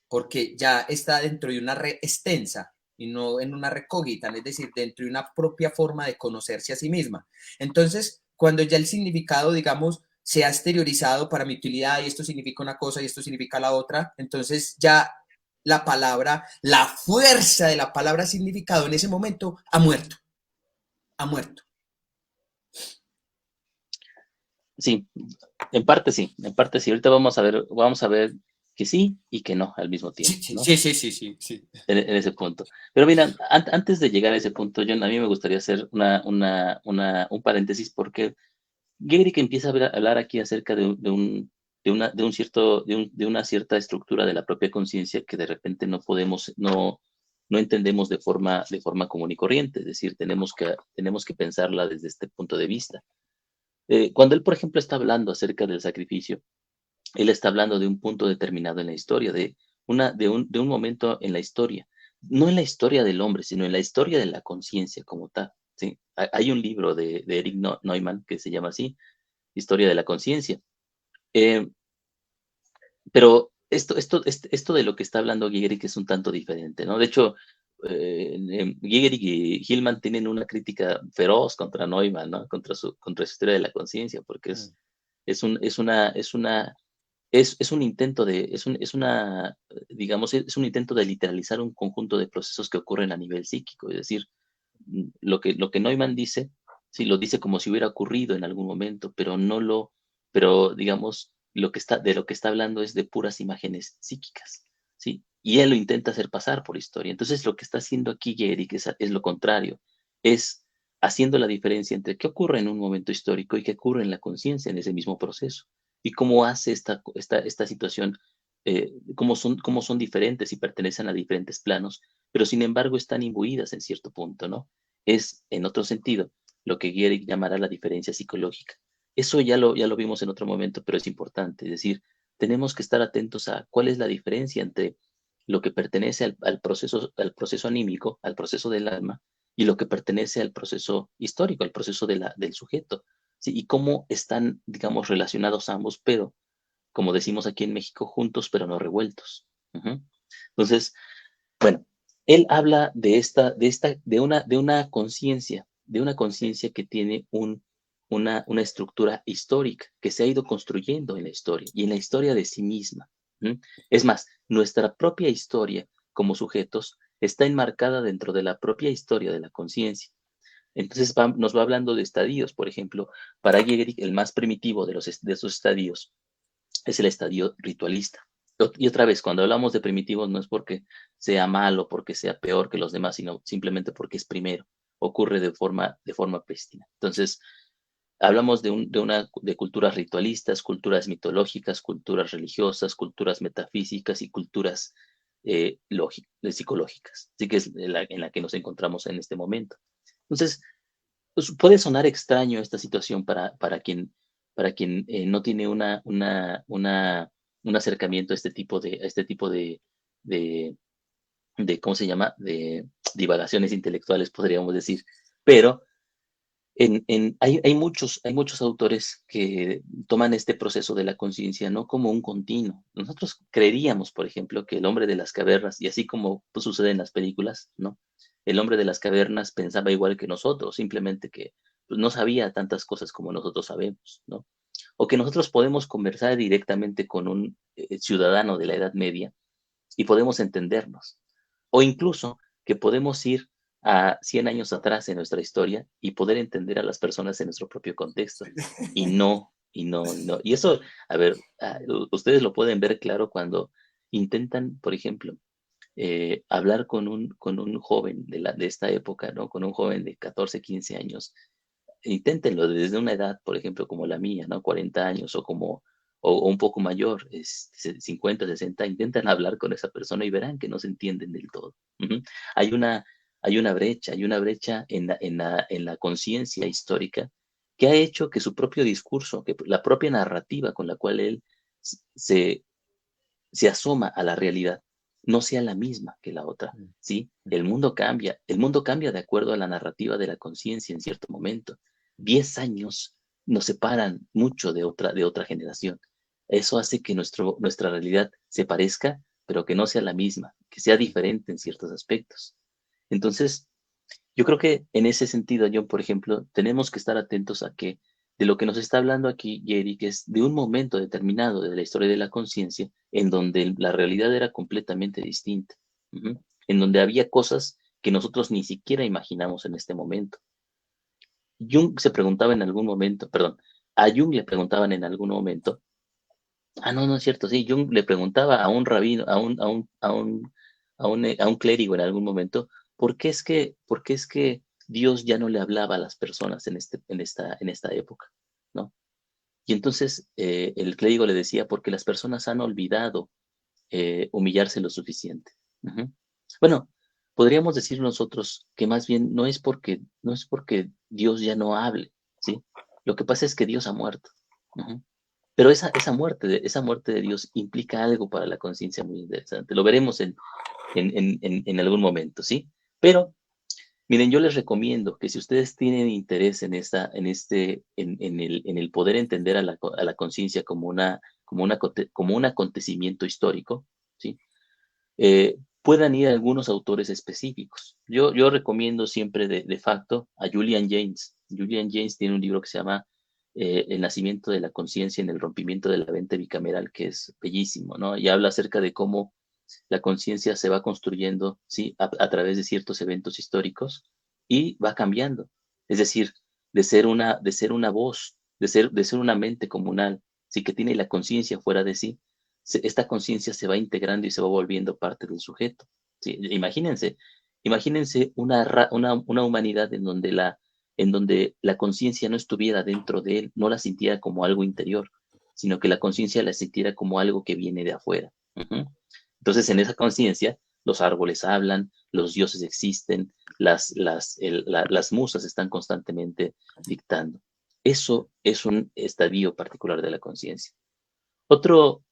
porque ya está dentro de una red extensa y no en una red cogita, es decir, dentro de una propia forma de conocerse a sí misma. Entonces, cuando ya el significado, digamos, se ha exteriorizado para mi utilidad y esto significa una cosa y esto significa la otra, entonces ya la palabra, la fuerza de la palabra significado en ese momento ha muerto, ha muerto. Sí, en parte sí. Ahorita vamos a ver que sí y que no al mismo Sí, tiempo, sí, ¿no? sí, sí, sí, sí, sí. En ese punto. Pero mira, antes de llegar a ese punto, John, a mí me gustaría hacer un paréntesis porque Gehrig empieza a hablar aquí acerca de una cierta estructura de la propia conciencia que de repente no entendemos de forma común y corriente. Es decir, tenemos que pensarla desde este punto de vista. Cuando él, por ejemplo, está hablando acerca del sacrificio, él está hablando de un punto determinado en la historia, de un momento en la historia, no en la historia del hombre, sino en la historia de la conciencia como tal. ¿Sí? Hay un libro de Erich Neumann que se llama así, Historia de la conciencia. Eh, pero esto de lo que está hablando Gehrig es un tanto diferente, ¿no? De hecho, Gehrig y Hillman tienen una crítica feroz contra Neumann, ¿no? Contra su historia de la conciencia, porque Mm. es un intento digamos, es un intento de literalizar un conjunto de procesos que ocurren a nivel psíquico. Es decir, lo que Neumann dice, sí, lo dice como si hubiera ocurrido en algún momento, pero digamos, de lo que está hablando es de puras imágenes psíquicas, ¿sí? Y él lo intenta hacer pasar por historia. Entonces, lo que está haciendo aquí Gehrig es lo contrario, es haciendo la diferencia entre qué ocurre en un momento histórico y qué ocurre en la conciencia en ese mismo proceso. Y cómo hace esta situación, cómo son diferentes y pertenecen a diferentes planos, pero sin embargo están imbuidas en cierto punto, ¿no? Es, en otro sentido, lo que Gehrig llamará la diferencia psicológica. Eso ya lo vimos en otro momento, pero es importante. Es decir, tenemos que estar atentos a cuál es la diferencia entre lo que pertenece al proceso anímico, al proceso del alma, y lo que pertenece al proceso histórico, al proceso del sujeto. ¿sí? Y cómo están, digamos, relacionados ambos, pero, como decimos aquí en México, juntos, pero no revueltos. Ujú. Entonces, bueno, él habla de una conciencia que tiene una estructura histórica que se ha ido construyendo en la historia y en la historia de sí misma. ¿M? Es más, nuestra propia historia como sujetos está enmarcada dentro de la propia historia de la conciencia. Entonces nos va hablando de estadios, por ejemplo, para Gehrig, el más primitivo de esos estadios es el estadio ritualista. Y otra vez, cuando hablamos de primitivos no es porque sea malo, porque sea peor que los demás, sino simplemente porque es primero, ocurre de forma prístina. Entonces, hablamos de culturas ritualistas, culturas mitológicas, culturas religiosas, culturas metafísicas y culturas psicológicas. Así que es en la que nos encontramos en este momento. Entonces, pues, puede sonar extraño esta situación para quien no tiene un acercamiento a este tipo de, ¿cómo se llama? De divagaciones intelectuales, podríamos decir. Pero hay muchos autores que toman este proceso de la conciencia no como un continuo. Nosotros creeríamos, por ejemplo, que el hombre de las cavernas, y así como pues, sucede en las películas, ¿no? El hombre de las cavernas pensaba igual que nosotros, simplemente que pues, no sabía tantas cosas como nosotros sabemos, ¿no? O que nosotros podemos conversar directamente con un ciudadano de la Edad Media y podemos entendernos. O incluso que podemos ir a 100 años atrás en nuestra historia y poder entender a las personas en nuestro propio contexto. Y no, y no, y no. Y eso, a ver, ustedes lo pueden ver claro cuando intentan, por ejemplo, hablar con un joven de esta época, ¿no? Con un joven de 14, 15 años. Inténtenlo desde una edad, por ejemplo, como la mía, ¿no? 40 años o un poco mayor, 50, 60, intentan hablar con esa persona y verán que no se entienden del todo. Ujú. Hay una, hay una brecha en la conciencia histórica que ha hecho que su propio discurso, que la propia narrativa con la cual él se, se asoma a la realidad, no sea la misma que la otra, ¿sí? El mundo cambia de acuerdo a la narrativa de la conciencia en cierto momento. 10 años nos separan mucho de otra generación. Eso hace que nuestra realidad se parezca, pero que no sea la misma, que sea diferente en ciertos aspectos. Entonces, yo creo que en ese sentido, John, por ejemplo, tenemos que estar atentos a que de lo que nos está hablando aquí Jerry, que es de un momento determinado de la historia de la conciencia en donde la realidad era completamente distinta, ujú, en donde había cosas que nosotros ni siquiera imaginamos en este momento. Jung se preguntaba en algún momento, perdón, a Jung le preguntaban en algún momento, no, no es cierto, sí, Jung le preguntaba a un rabino, a un clérigo en algún momento, ¿por qué es que Dios ya no le hablaba a las personas en esta época? ¿No? Y entonces el clérigo le decía, porque las personas han olvidado humillarse lo suficiente. Ujú. Bueno, podríamos decir nosotros que más bien no es porque Dios ya no hable, ¿sí? Lo que pasa es que Dios ha muerto. Ujú. Pero esa muerte de Dios implica algo para la conciencia muy interesante. Lo veremos en algún momento, ¿sí? Pero miren, yo les recomiendo que si ustedes tienen interés en el poder entender a la conciencia como un acontecimiento histórico, ¿sí? Puedan ir a algunos autores específicos. Yo recomiendo siempre de facto a Julian James. Julian James tiene un libro que se llama El nacimiento de la conciencia en el rompimiento de la mente bicameral, que es bellísimo, ¿no? Y habla acerca de cómo la conciencia se va construyendo, ¿sí? A través de ciertos eventos históricos y va cambiando. Es decir, de ser una voz, de ser una mente comunal, sí, que tiene la conciencia fuera de sí, esta conciencia se va integrando y se va volviendo parte del sujeto. ¿Sí? Imagínense una humanidad en donde la conciencia no estuviera dentro de él, no la sintiera como algo interior, sino que la conciencia la sintiera como algo que viene de afuera. Ujú. Entonces, en esa conciencia, los árboles hablan, los dioses existen, las musas están constantemente dictando. Eso es un estadio particular de la conciencia. Otro,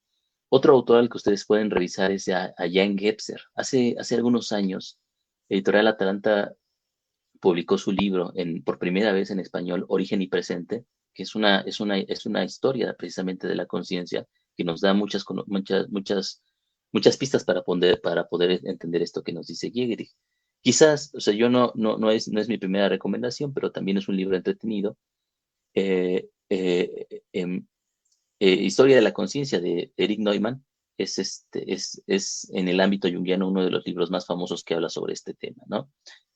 otro autor al que ustedes pueden revisar es a Jan Gebser. Hace algunos años, Editorial Atalanta publicó su libro por primera vez en español, Origen y Presente, que es una historia precisamente de la conciencia que nos da muchas pistas para poder entender esto que nos dice Giegerich. Quizás, o sea, yo no es mi primera recomendación, pero también es un libro entretenido. eh, eh, em, Historia de la conciencia de Erich Neumann es en el ámbito junguiano uno de los libros más famosos que habla sobre este tema, ¿no?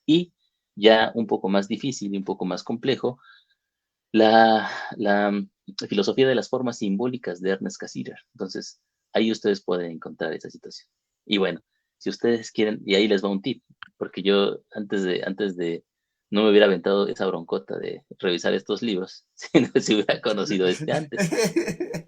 Y ya un poco más difícil y un poco más complejo, la filosofía de las formas simbólicas de Ernest Cassirer. Entonces, ahí ustedes pueden encontrar esa situación. Y bueno, si ustedes quieren, y ahí les va un tip, porque yo antes de no me hubiera aventado esa broncota de revisar estos libros, si hubiera conocido este antes,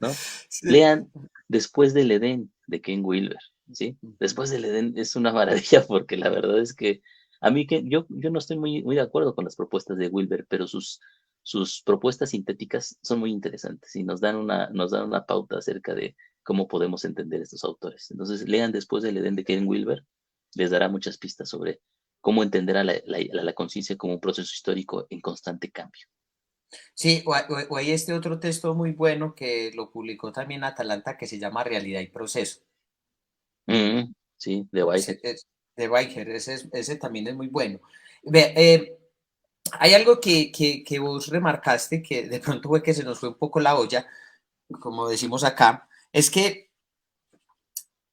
¿no? Sí. Lean Después del Edén de Ken Wilber, ¿sí? Después del Edén es una maravilla porque la verdad es que a mí que yo no estoy muy de acuerdo con las propuestas de Wilber, pero sus propuestas sintéticas son muy interesantes y nos dan una pauta acerca de cómo podemos entender estos autores. Entonces, lean Después del Edén de Ken Wilber, les dará muchas pistas sobre cómo entender a la conciencia como un proceso histórico en constante cambio. Sí, o hay este otro texto muy bueno que lo publicó también Atalanta que se llama Realidad y Proceso. Sí, de Weiger. De Weiger, ese también es muy bueno. Ve, hay algo que vos remarcaste que de pronto fue que se nos fue un poco la olla, como decimos acá, es que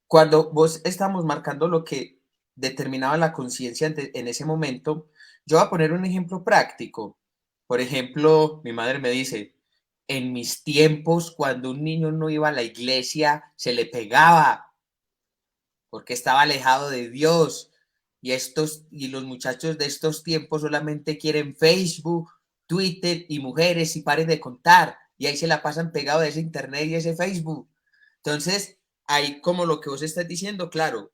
cuando vos estamos marcando lo que determinaba la conciencia en ese momento, yo voy a poner un ejemplo práctico. Por ejemplo, mi madre me dice, en mis tiempos, cuando un niño no iba a la iglesia, se le pegaba porque estaba alejado de Dios. Y los muchachos de estos tiempos solamente quieren Facebook, Twitter y mujeres y paren de contar. Y ahí se la pasan pegado de ese internet y ese Facebook. Entonces, ahí como lo que vos estás diciendo, claro,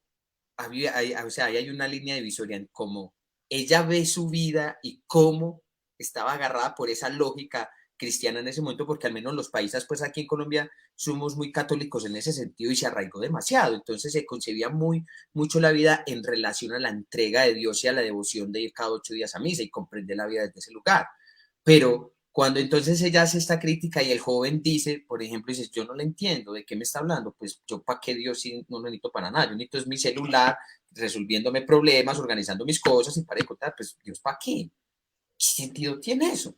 o sea, ahí hay una línea divisoria en cómo ella ve su vida y cómo estaba agarrada por esa lógica cristiana en ese momento, porque al menos los países, pues aquí en Colombia, somos muy católicos en ese sentido y se arraigó demasiado. Entonces se concebía mucho la vida en relación a la entrega de Dios y a la devoción de ir cada 8 días a misa y comprender la vida desde ese lugar. Pero cuando entonces ella hace esta crítica y el joven dice, por ejemplo, dice, yo no le entiendo, ¿de qué me está hablando? Pues yo para qué Dios sí no lo necesito para nada, yo necesito es mi celular, resolviéndome problemas, organizando mis cosas y para de contar, pues Dios para qué. ¿Qué sentido tiene eso?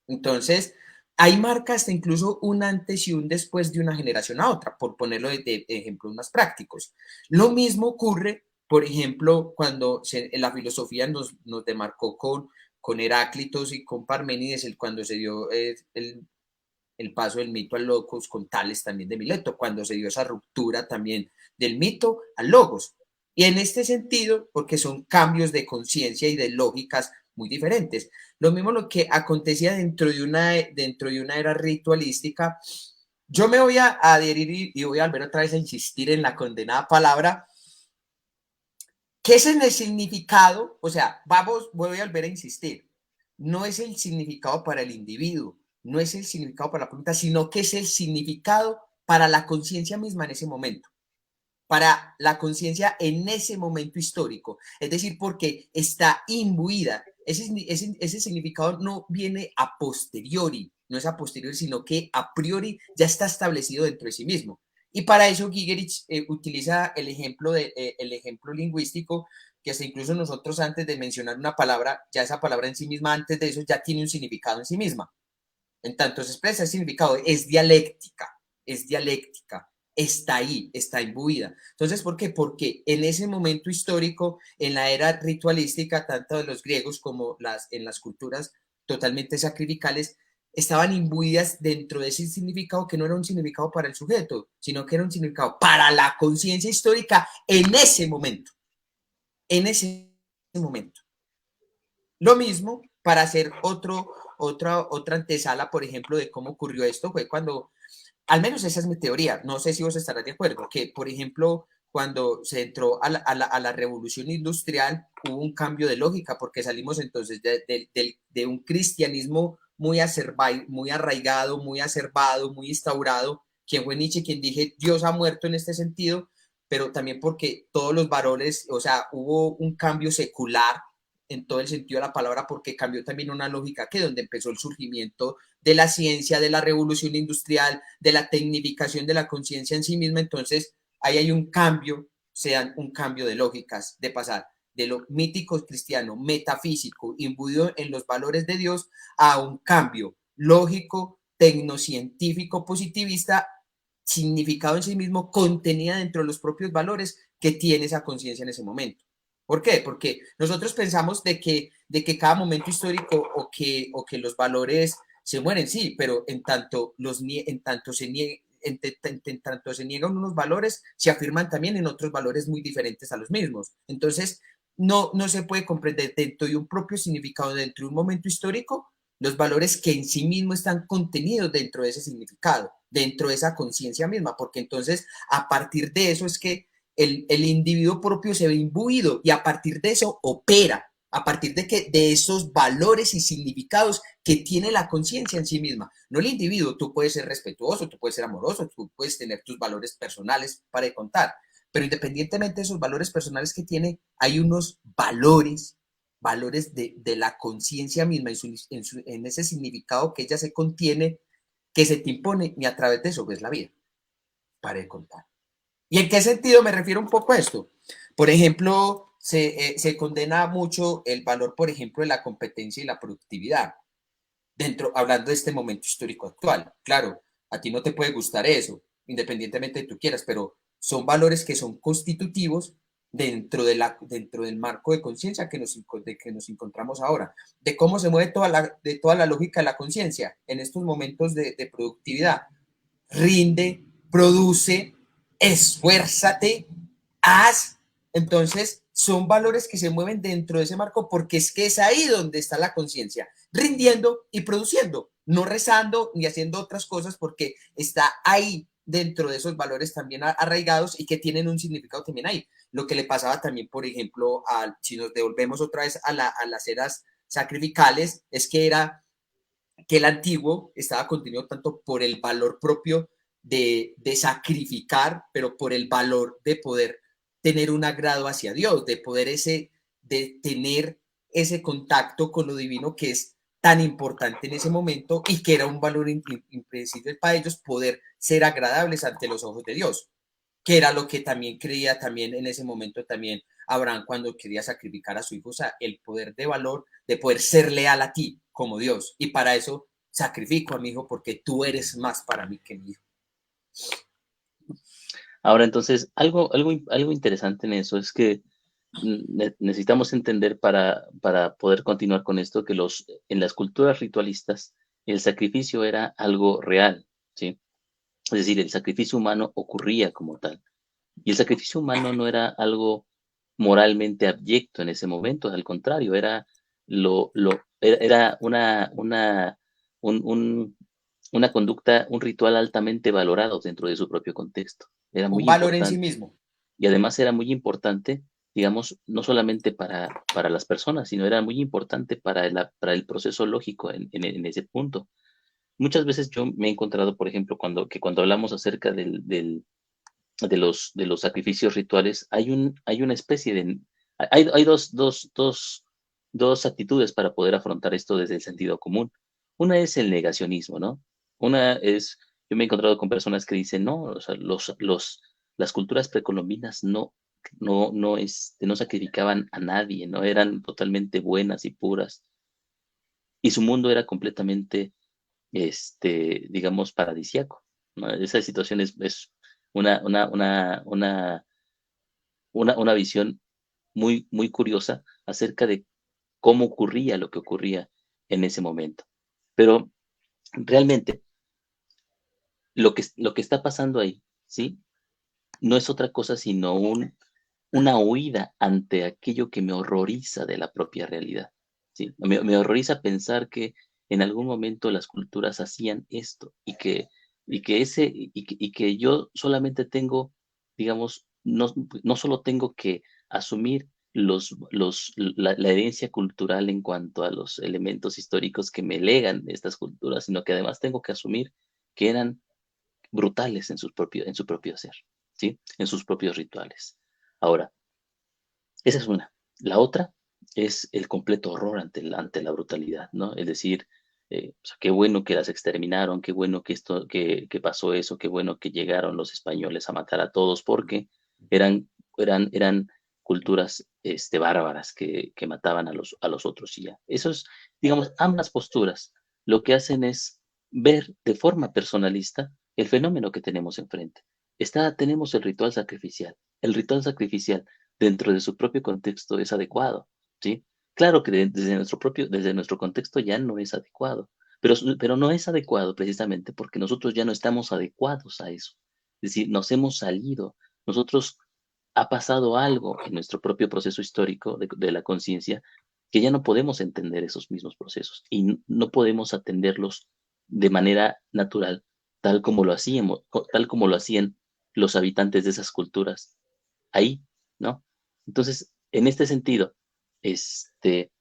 Entonces, hay marca hasta incluso un antes y un después de una generación a otra, por ponerlo de ejemplos más prácticos. Lo mismo ocurre, por ejemplo, cuando la filosofía nos demarcó con Heráclitos y con Parménides, cuando se dio el paso del mito al logos, con Tales también de Mileto, cuando se dio esa ruptura también del mito al logos. Y en este sentido, porque son cambios de conciencia y de lógicas muy diferentes. Lo mismo lo que acontecía dentro de una era ritualística. Yo me voy a adherir y voy a volver otra vez a insistir en la condenada palabra. ¿Qué es el significado? O sea, voy a volver a insistir. No es el significado para el individuo, no es el significado para la pregunta, sino que es el significado para la conciencia misma en ese momento, para la conciencia en ese momento histórico. Es decir, porque está imbuida. Ese significado no viene a posteriori, no es a posteriori, sino que a priori ya está establecido dentro de sí mismo. Y para eso Gigerich utiliza el ejemplo lingüístico, que hasta incluso nosotros antes de mencionar una palabra, ya esa palabra en sí misma, antes de eso, ya tiene un significado en sí misma. En tanto se expresa el significado, es dialéctica, está ahí, está imbuida. Entonces, ¿por qué? Porque en ese momento histórico, en la era ritualística, tanto de los griegos como en las culturas totalmente sacrificales, estaban imbuidas dentro de ese significado que no era un significado para el sujeto, sino que era un significado para la conciencia histórica en ese momento. Lo mismo para hacer otra antesala, por ejemplo, de cómo ocurrió esto, fue cuando, al menos esa es mi teoría, no sé si vos estarás de acuerdo, que, por ejemplo, cuando se entró a la revolución industrial, hubo un cambio de lógica, porque salimos entonces de un cristianismo muy arraigado, muy acervado, muy instaurado, quien fue Nietzsche quien dije, Dios ha muerto en este sentido, pero también porque todos los varones, o sea, hubo un cambio secular en todo el sentido de la palabra, porque cambió también una lógica que donde empezó el surgimiento de la ciencia, de la revolución industrial, de la tecnificación de la conciencia en sí misma. Entonces, ahí hay un cambio, sean un cambio de lógicas, de pasar de lo mítico cristiano, metafísico, imbuido en los valores de Dios, a un cambio lógico, tecnocientífico, positivista, significado en sí mismo, contenida dentro de los propios valores que tiene esa conciencia en ese momento. ¿Por qué? Porque nosotros pensamos de que cada momento histórico o que los valores se mueren, sí, pero en tanto se niegan unos valores, se afirman también en otros valores muy diferentes a los mismos. Entonces, no se puede comprender dentro de un propio significado, dentro de un momento histórico, los valores que en sí mismo están contenidos dentro de ese significado, dentro de esa conciencia misma, porque entonces a partir de eso es que el individuo propio se ve imbuido y a partir de eso opera, a partir de esos valores y significados que tiene la conciencia en sí misma. No el individuo, tú puedes ser respetuoso, tú puedes ser amoroso, tú puedes tener tus valores personales para contar, pero independientemente de esos valores personales que tiene, hay unos valores de la conciencia misma en ese significado que ella se contiene, que se te impone y a través de eso ves la vida, para de contar. ¿Y en qué sentido me refiero un poco a esto? Por ejemplo, se condena mucho el valor, por ejemplo, de la competencia y la productividad, hablando de este momento histórico actual. Claro, a ti no te puede gustar eso, independientemente de tú quieras, pero son valores que son constitutivos dentro del marco de conciencia que nos encontramos ahora, de cómo se mueve de toda la lógica de la conciencia en estos momentos de productividad. Rinde, produce, esfuérzate, haz. Entonces, son valores que se mueven dentro de ese marco porque es que es ahí donde está la conciencia, rindiendo y produciendo, no rezando ni haciendo otras cosas porque está ahí dentro de esos valores también arraigados y que tienen un significado también ahí. Lo que le pasaba también, por ejemplo, si nos devolvemos otra vez a las eras sacrificales, es que el antiguo estaba contenido tanto por el valor propio de sacrificar, pero por el valor de poder tener un agrado hacia Dios, de tener ese contacto con lo divino que es tan importante en ese momento y que era un valor impredecible para ellos poder ser agradables ante los ojos de Dios, que era lo que también creía también en ese momento también Abraham cuando quería sacrificar a su hijo, o sea, el poder de valor de poder ser leal a ti como Dios. Y para eso sacrifico a mi hijo porque tú eres más para mí que mi hijo. Ahora, entonces, algo interesante en eso es que necesitamos entender para poder continuar con esto que en las culturas ritualistas el sacrificio era algo real, ¿sí? Es decir, el sacrificio humano ocurría como tal. Y el sacrificio humano no era algo moralmente abyecto en ese momento, al contrario, era un- una conducta, un ritual altamente valorado dentro de su propio contexto. Era Un muy valor en sí importante. mismo. Y además era muy importante, digamos, no solamente para las personas, sino era muy importante para el proceso lógico en ese punto. Muchas veces yo me he encontrado, por ejemplo, cuando hablamos acerca de los sacrificios rituales, hay una especie hay dos actitudes para poder afrontar esto desde el sentido común. Una es el negacionismo, ¿no? Yo me he encontrado con personas que dicen, no, o sea, las culturas precolombinas no sacrificaban a nadie, no eran totalmente buenas y puras, y su mundo era completamente, digamos, paradisiaco, ¿no? Esa situación es una, una, una, una, una visión muy curiosa acerca de cómo ocurría lo que ocurría en ese momento. Pero realmente lo que está pasando ahí, ¿sí? No es otra cosa sino una huida ante aquello que me horroriza de la propia realidad, ¿sí? Me horroriza pensar que en algún momento las culturas hacían esto y que yo solamente tengo, digamos, no solo tengo que asumir la herencia cultural en cuanto a los elementos históricos que me legan estas culturas, sino que además tengo que asumir que eran brutales en su propio ser, ¿sí? En sus propios rituales. Ahora, esa es una. La otra es el completo horror ante la brutalidad, ¿no? Es decir, o sea, qué bueno que las exterminaron, qué bueno que pasó eso, qué bueno que llegaron los españoles a matar a todos, porque eran, eran culturas bárbaras que mataban a los otros y ya. Eso es, digamos, ambas posturas lo que hacen es ver de forma personalista el fenómeno que tenemos enfrente. Tenemos el ritual sacrificial. El ritual sacrificial dentro de su propio contexto es adecuado, ¿sí? Claro que desde nuestro contexto ya no es adecuado, pero no es adecuado precisamente porque nosotros ya no estamos adecuados a eso. Es decir, nos hemos salido, nosotros ha pasado algo en nuestro propio proceso histórico de la conciencia que ya no podemos entender esos mismos procesos y no podemos atenderlos de manera natural, tal como lo hacían los habitantes de esas culturas ahí, ¿no? Entonces, en este sentido, este,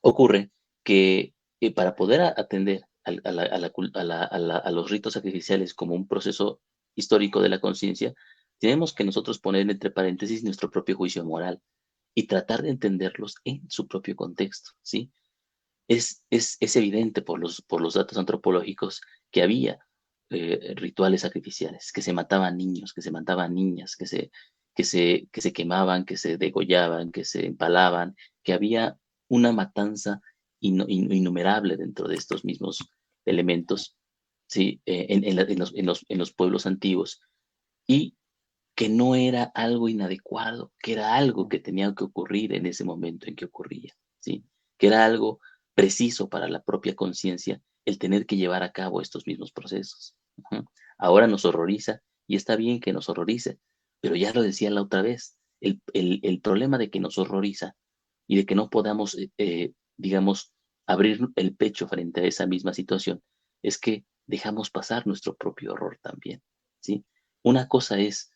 ocurre que para poder atender a los ritos sacrificiales como un proceso histórico de la conciencia, tenemos que nosotros poner entre paréntesis nuestro propio juicio moral y tratar de entenderlos en su propio contexto, ¿sí? Es evidente por los datos antropológicos que había rituales sacrificiales, que se mataban niños, que se mataban niñas, que se quemaban, que se degollaban, que se empalaban, que había una matanza innumerable dentro de estos mismos elementos, ¿sí? En los pueblos antiguos, y que no era algo inadecuado, que era algo que tenía que ocurrir en ese momento en que ocurría, ¿sí? Que era algo preciso para la propia conciencia el tener que llevar a cabo estos mismos procesos. Ujú. Ahora nos horroriza y está bien que nos horrorice, pero ya lo decía la otra vez, el problema de que nos horroriza y de que no podamos, digamos, abrir el pecho frente a esa misma situación es que dejamos pasar nuestro propio horror también, ¿sí? Una cosa es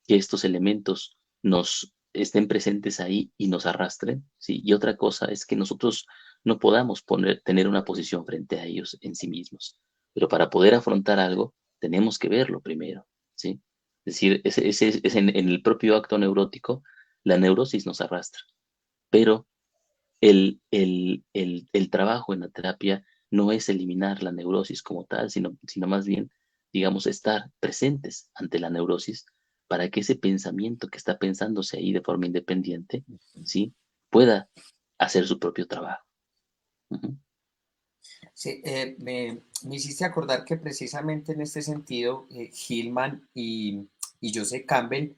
que estos elementos nos estén presentes ahí y nos arrastren, ¿sí? Y otra cosa es que nosotros no podamos tener una posición frente a ellos en sí mismos. Pero para poder afrontar algo, tenemos que verlo primero, ¿sí? Es decir, es en el propio acto neurótico, la neurosis nos arrastra, pero el trabajo en la terapia no es eliminar la neurosis como tal, sino más bien, digamos, estar presentes ante la neurosis para que ese pensamiento que está pensándose ahí de forma independiente, ¿sí? Pueda hacer su propio trabajo. Ujú. Sí, me hiciste acordar que precisamente en este sentido, Hillman y Joseph Campbell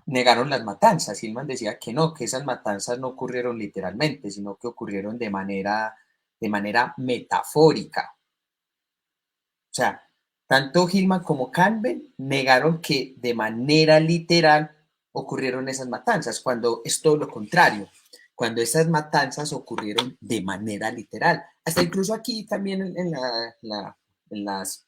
negaron las matanzas. Hillman decía que no, que esas matanzas no ocurrieron literalmente, sino que ocurrieron de manera metafórica. O sea, tanto Hillman como Campbell negaron que de manera literal ocurrieron esas matanzas, cuando es todo lo contrario, cuando esas matanzas ocurrieron de manera literal. Hasta incluso aquí también en las,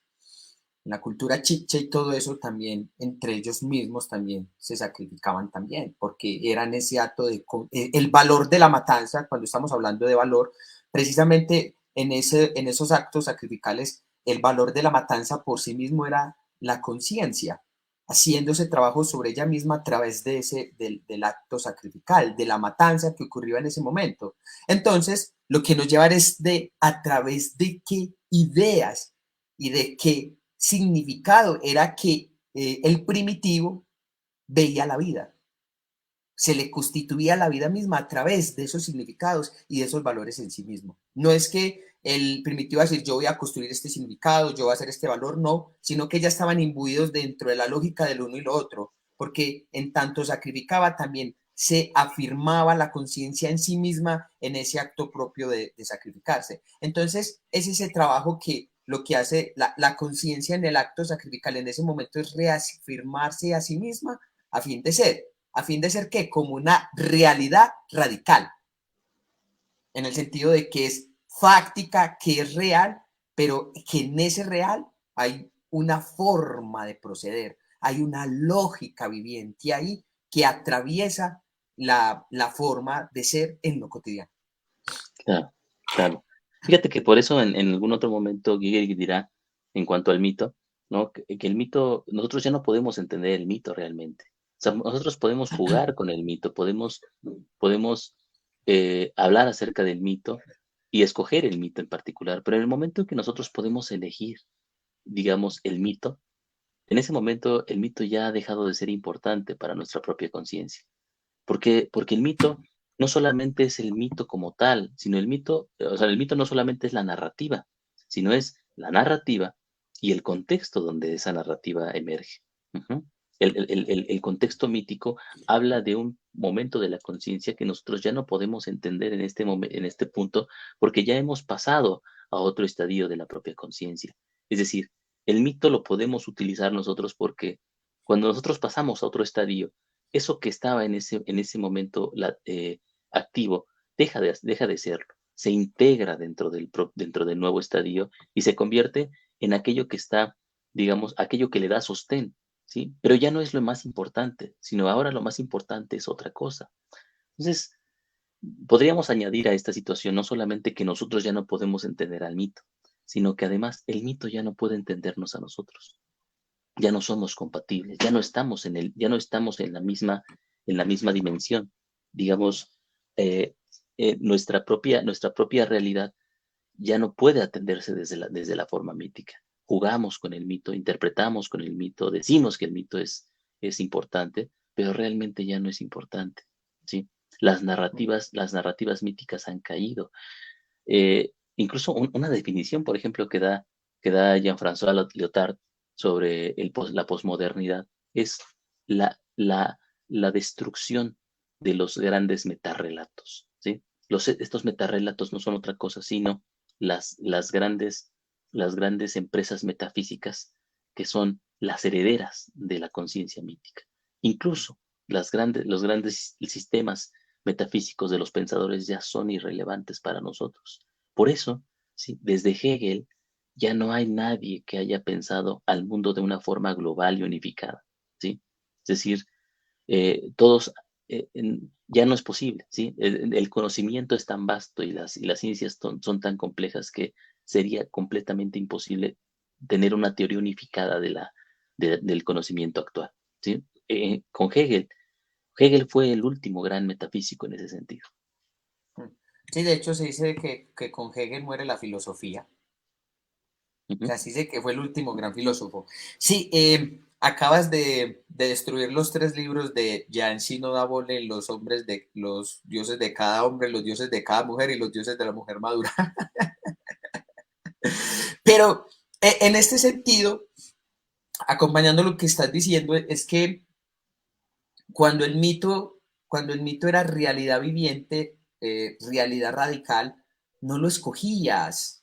en la cultura chicha y todo eso también, entre ellos mismos también se sacrificaban también, porque eran ese acto de, el valor de la matanza, cuando estamos hablando de valor, precisamente en esos actos sacrificales el valor de la matanza por sí mismo era la conciencia, haciéndose trabajo sobre ella misma a través de del acto sacrificial, de la matanza que ocurrió en ese momento. Entonces, lo que nos lleva es de a través de qué ideas y de qué significado era que el primitivo veía la vida, se le constituía la vida misma a través de esos significados y de esos valores en sí mismo. No es que el primitivo va a decir, yo voy a construir este significado, yo voy a hacer este valor, no, sino que ya estaban imbuidos dentro de la lógica del uno y lo otro, porque en tanto sacrificaba también se afirmaba la conciencia en sí misma en ese acto propio de sacrificarse. Entonces, es ese trabajo que lo que hace la conciencia en el acto sacrificial en ese momento es reafirmarse a sí misma a fin de ser. ¿A fin de ser qué? Como una realidad radical, en el sentido de que es fáctica, que es real, pero que en ese real hay una forma de proceder, hay una lógica viviente ahí que atraviesa la forma de ser en lo cotidiano. Claro, claro. Fíjate que por eso en algún otro momento Giger dirá, en cuanto al mito, ¿no? Que el mito, nosotros ya no podemos entender el mito realmente. O sea, nosotros podemos jugar con el mito, podemos hablar acerca del mito y escoger el mito en particular, pero en el momento en que nosotros podemos elegir, digamos, el mito, en ese momento el mito ya ha dejado de ser importante para nuestra propia conciencia. Porque el mito no solamente es el mito como tal, sino el mito, o sea, el mito no solamente es la narrativa, sino es la narrativa y el contexto donde esa narrativa emerge. Ujú. El contexto mítico habla de un momento de la conciencia que nosotros ya no podemos entender en este punto, porque ya hemos pasado a otro estadio de la propia conciencia. Es decir, el mito lo podemos utilizar nosotros porque cuando nosotros pasamos a otro estadio, eso que estaba en ese momento activo deja de serlo, se integra dentro del nuevo estadio y se convierte en aquello que está, digamos, aquello que le da sostén, ¿sí? Pero ya no es lo más importante, sino ahora lo más importante es otra cosa. Entonces, podríamos añadir a esta situación no solamente que nosotros ya no podemos entender al mito, sino que además el mito ya no puede entendernos a nosotros. Ya no somos compatibles, ya no estamos en la misma dimensión. Digamos, eh, nuestra propia realidad ya no puede atenderse desde la forma mítica. Jugamos con el mito, interpretamos con el mito, decimos que el mito es importante, pero realmente ya no es importante, ¿sí? Las narrativas míticas han caído. Incluso una definición, por ejemplo, que da Jean-François Lyotard sobre la posmodernidad es la destrucción de los grandes metarrelatos, ¿sí? Estos metarrelatos no son otra cosa sino las, las, grandes, las grandes empresas metafísicas que son las herederas de la conciencia mítica. Incluso los grandes sistemas metafísicos de los pensadores ya son irrelevantes para nosotros. Por eso, ¿sí? Desde Hegel ya no hay nadie que haya pensado al mundo de una forma global y unificada, ¿sí? Es decir, todos ya no es posible, ¿sí? El conocimiento es tan vasto y las ciencias son tan complejas que sería completamente imposible tener una teoría unificada del conocimiento actual, ¿sí? Con Hegel fue el último gran metafísico en ese sentido. Sí, de hecho se dice que con Hegel muere la filosofía. O Ujú. sea, se dice que fue el último gran filósofo. Sí, acabas de destruir los tres libros de Jean Shino Dabole, los dioses de cada hombre, los dioses de cada mujer y los dioses de la mujer madura. Pero en este sentido, acompañando lo que estás diciendo, es que cuando el mito, cuando el mito era realidad viviente, realidad radical, no lo escogías,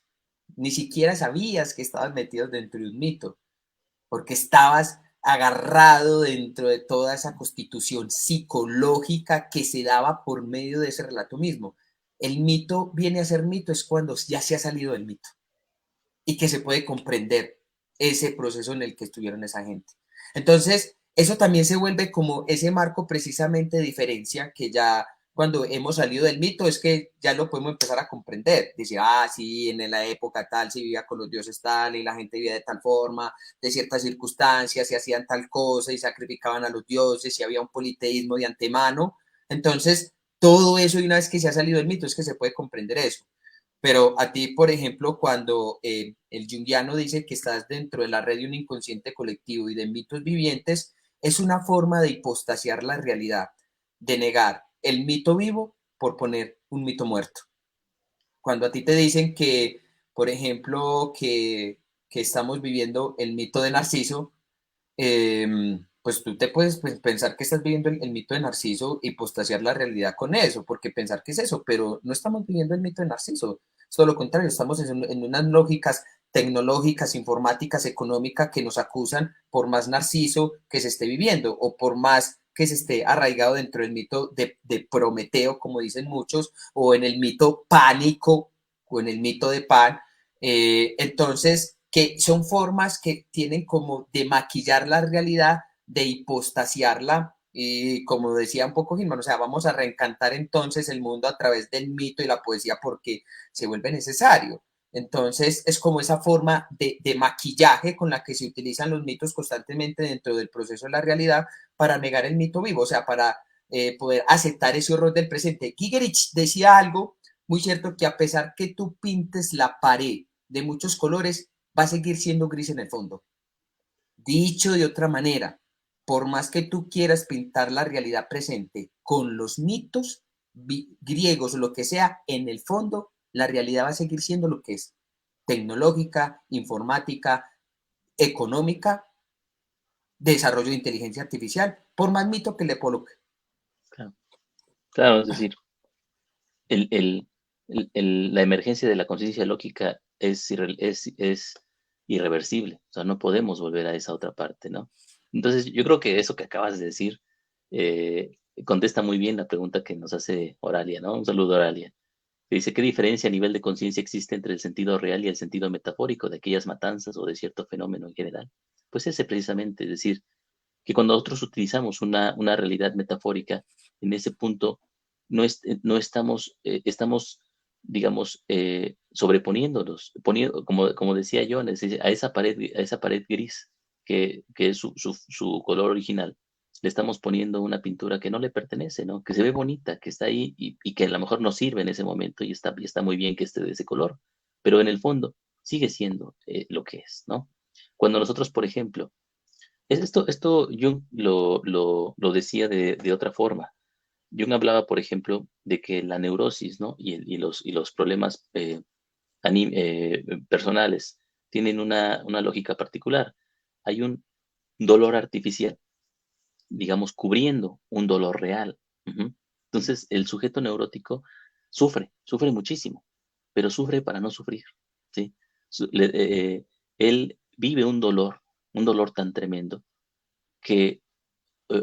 ni siquiera sabías que estabas metido dentro de un mito, porque estabas agarrado dentro de toda esa constitución psicológica que se daba por medio de ese relato mismo. El mito viene a ser mito es cuando ya se ha salido del mito y que se puede comprender ese proceso en el que estuvieron esa gente. Entonces, eso también se vuelve como ese marco precisamente de diferencia que ya cuando hemos salido del mito es que ya lo podemos empezar a comprender. Dice, ah, sí, en la época tal se vivía con los dioses tal y la gente vivía de tal forma, de ciertas circunstancias, se hacían tal cosa y sacrificaban a los dioses y había un politeísmo de antemano. Entonces, todo eso y una vez que se ha salido del mito es que se puede comprender eso. Pero a ti, por ejemplo, cuando el junguiano dice que estás dentro de la red de un inconsciente colectivo y de mitos vivientes, es una forma de hipostasiar la realidad, de negar el mito vivo por poner un mito muerto. Cuando a ti te dicen que, por ejemplo, que estamos viviendo el mito de Narciso, pues tú te puedes pensar que estás viviendo el mito de Narciso y postasiar la realidad con eso, porque pensar que es eso, pero no estamos viviendo el mito de Narciso, es todo lo contrario, estamos en unas lógicas tecnológicas, informáticas, económicas que nos acusan por más Narciso que se esté viviendo o por más que se esté arraigado dentro del mito de Prometeo, como dicen muchos, o en el mito pánico o en el mito de Pan. Entonces, que son formas que tienen como de maquillar la realidad, de hipostasiarla, y como decía un poco Gilman, o sea, vamos a reencantar entonces el mundo a través del mito y la poesía porque se vuelve necesario. Entonces, es como esa forma de maquillaje con la que se utilizan los mitos constantemente dentro del proceso de la realidad para negar el mito vivo, o sea, para poder aceptar ese horror del presente. Gigerich decía algo muy cierto, que a pesar que tú pintes la pared de muchos colores, va a seguir siendo gris en el fondo. Dicho de otra manera, por más que tú quieras pintar la realidad presente con los mitos griegos o lo que sea, en el fondo la realidad va a seguir siendo lo que es: tecnológica, informática, económica, desarrollo de inteligencia artificial, por más mito que le coloque. Claro, claro, es decir, el, el, la emergencia de la conciencia lógica es irreversible, o sea, no podemos volver a esa otra parte, ¿no? Entonces, yo creo que eso que acabas de decir contesta muy bien la pregunta que nos hace Oralia, ¿no? Un saludo, Oralia. Que dice, ¿qué diferencia a nivel de conciencia existe entre el sentido real y el sentido metafórico de aquellas matanzas o de cierto fenómeno en general? Pues ese precisamente, es decir, que cuando nosotros utilizamos una realidad metafórica, en ese punto no estamos, digamos, sobreponiéndonos, poniendo, como decía yo, a esa pared gris, que es su color original, le estamos poniendo una pintura que no le pertenece, ¿no? Que se ve bonita, que está ahí y que a lo mejor no sirve en ese momento y está muy bien que esté de ese color, pero en el fondo sigue siendo lo que es, ¿no? Cuando nosotros, por ejemplo, esto Jung lo decía de otra forma. Jung hablaba, por ejemplo, de que la neurosis, ¿no? Y los problemas personales tienen una lógica particular. Hay un dolor artificial, digamos, cubriendo un dolor real. Ujú. Entonces, el sujeto neurótico sufre muchísimo, pero sufre para no sufrir, ¿sí? Él vive un dolor tan tremendo que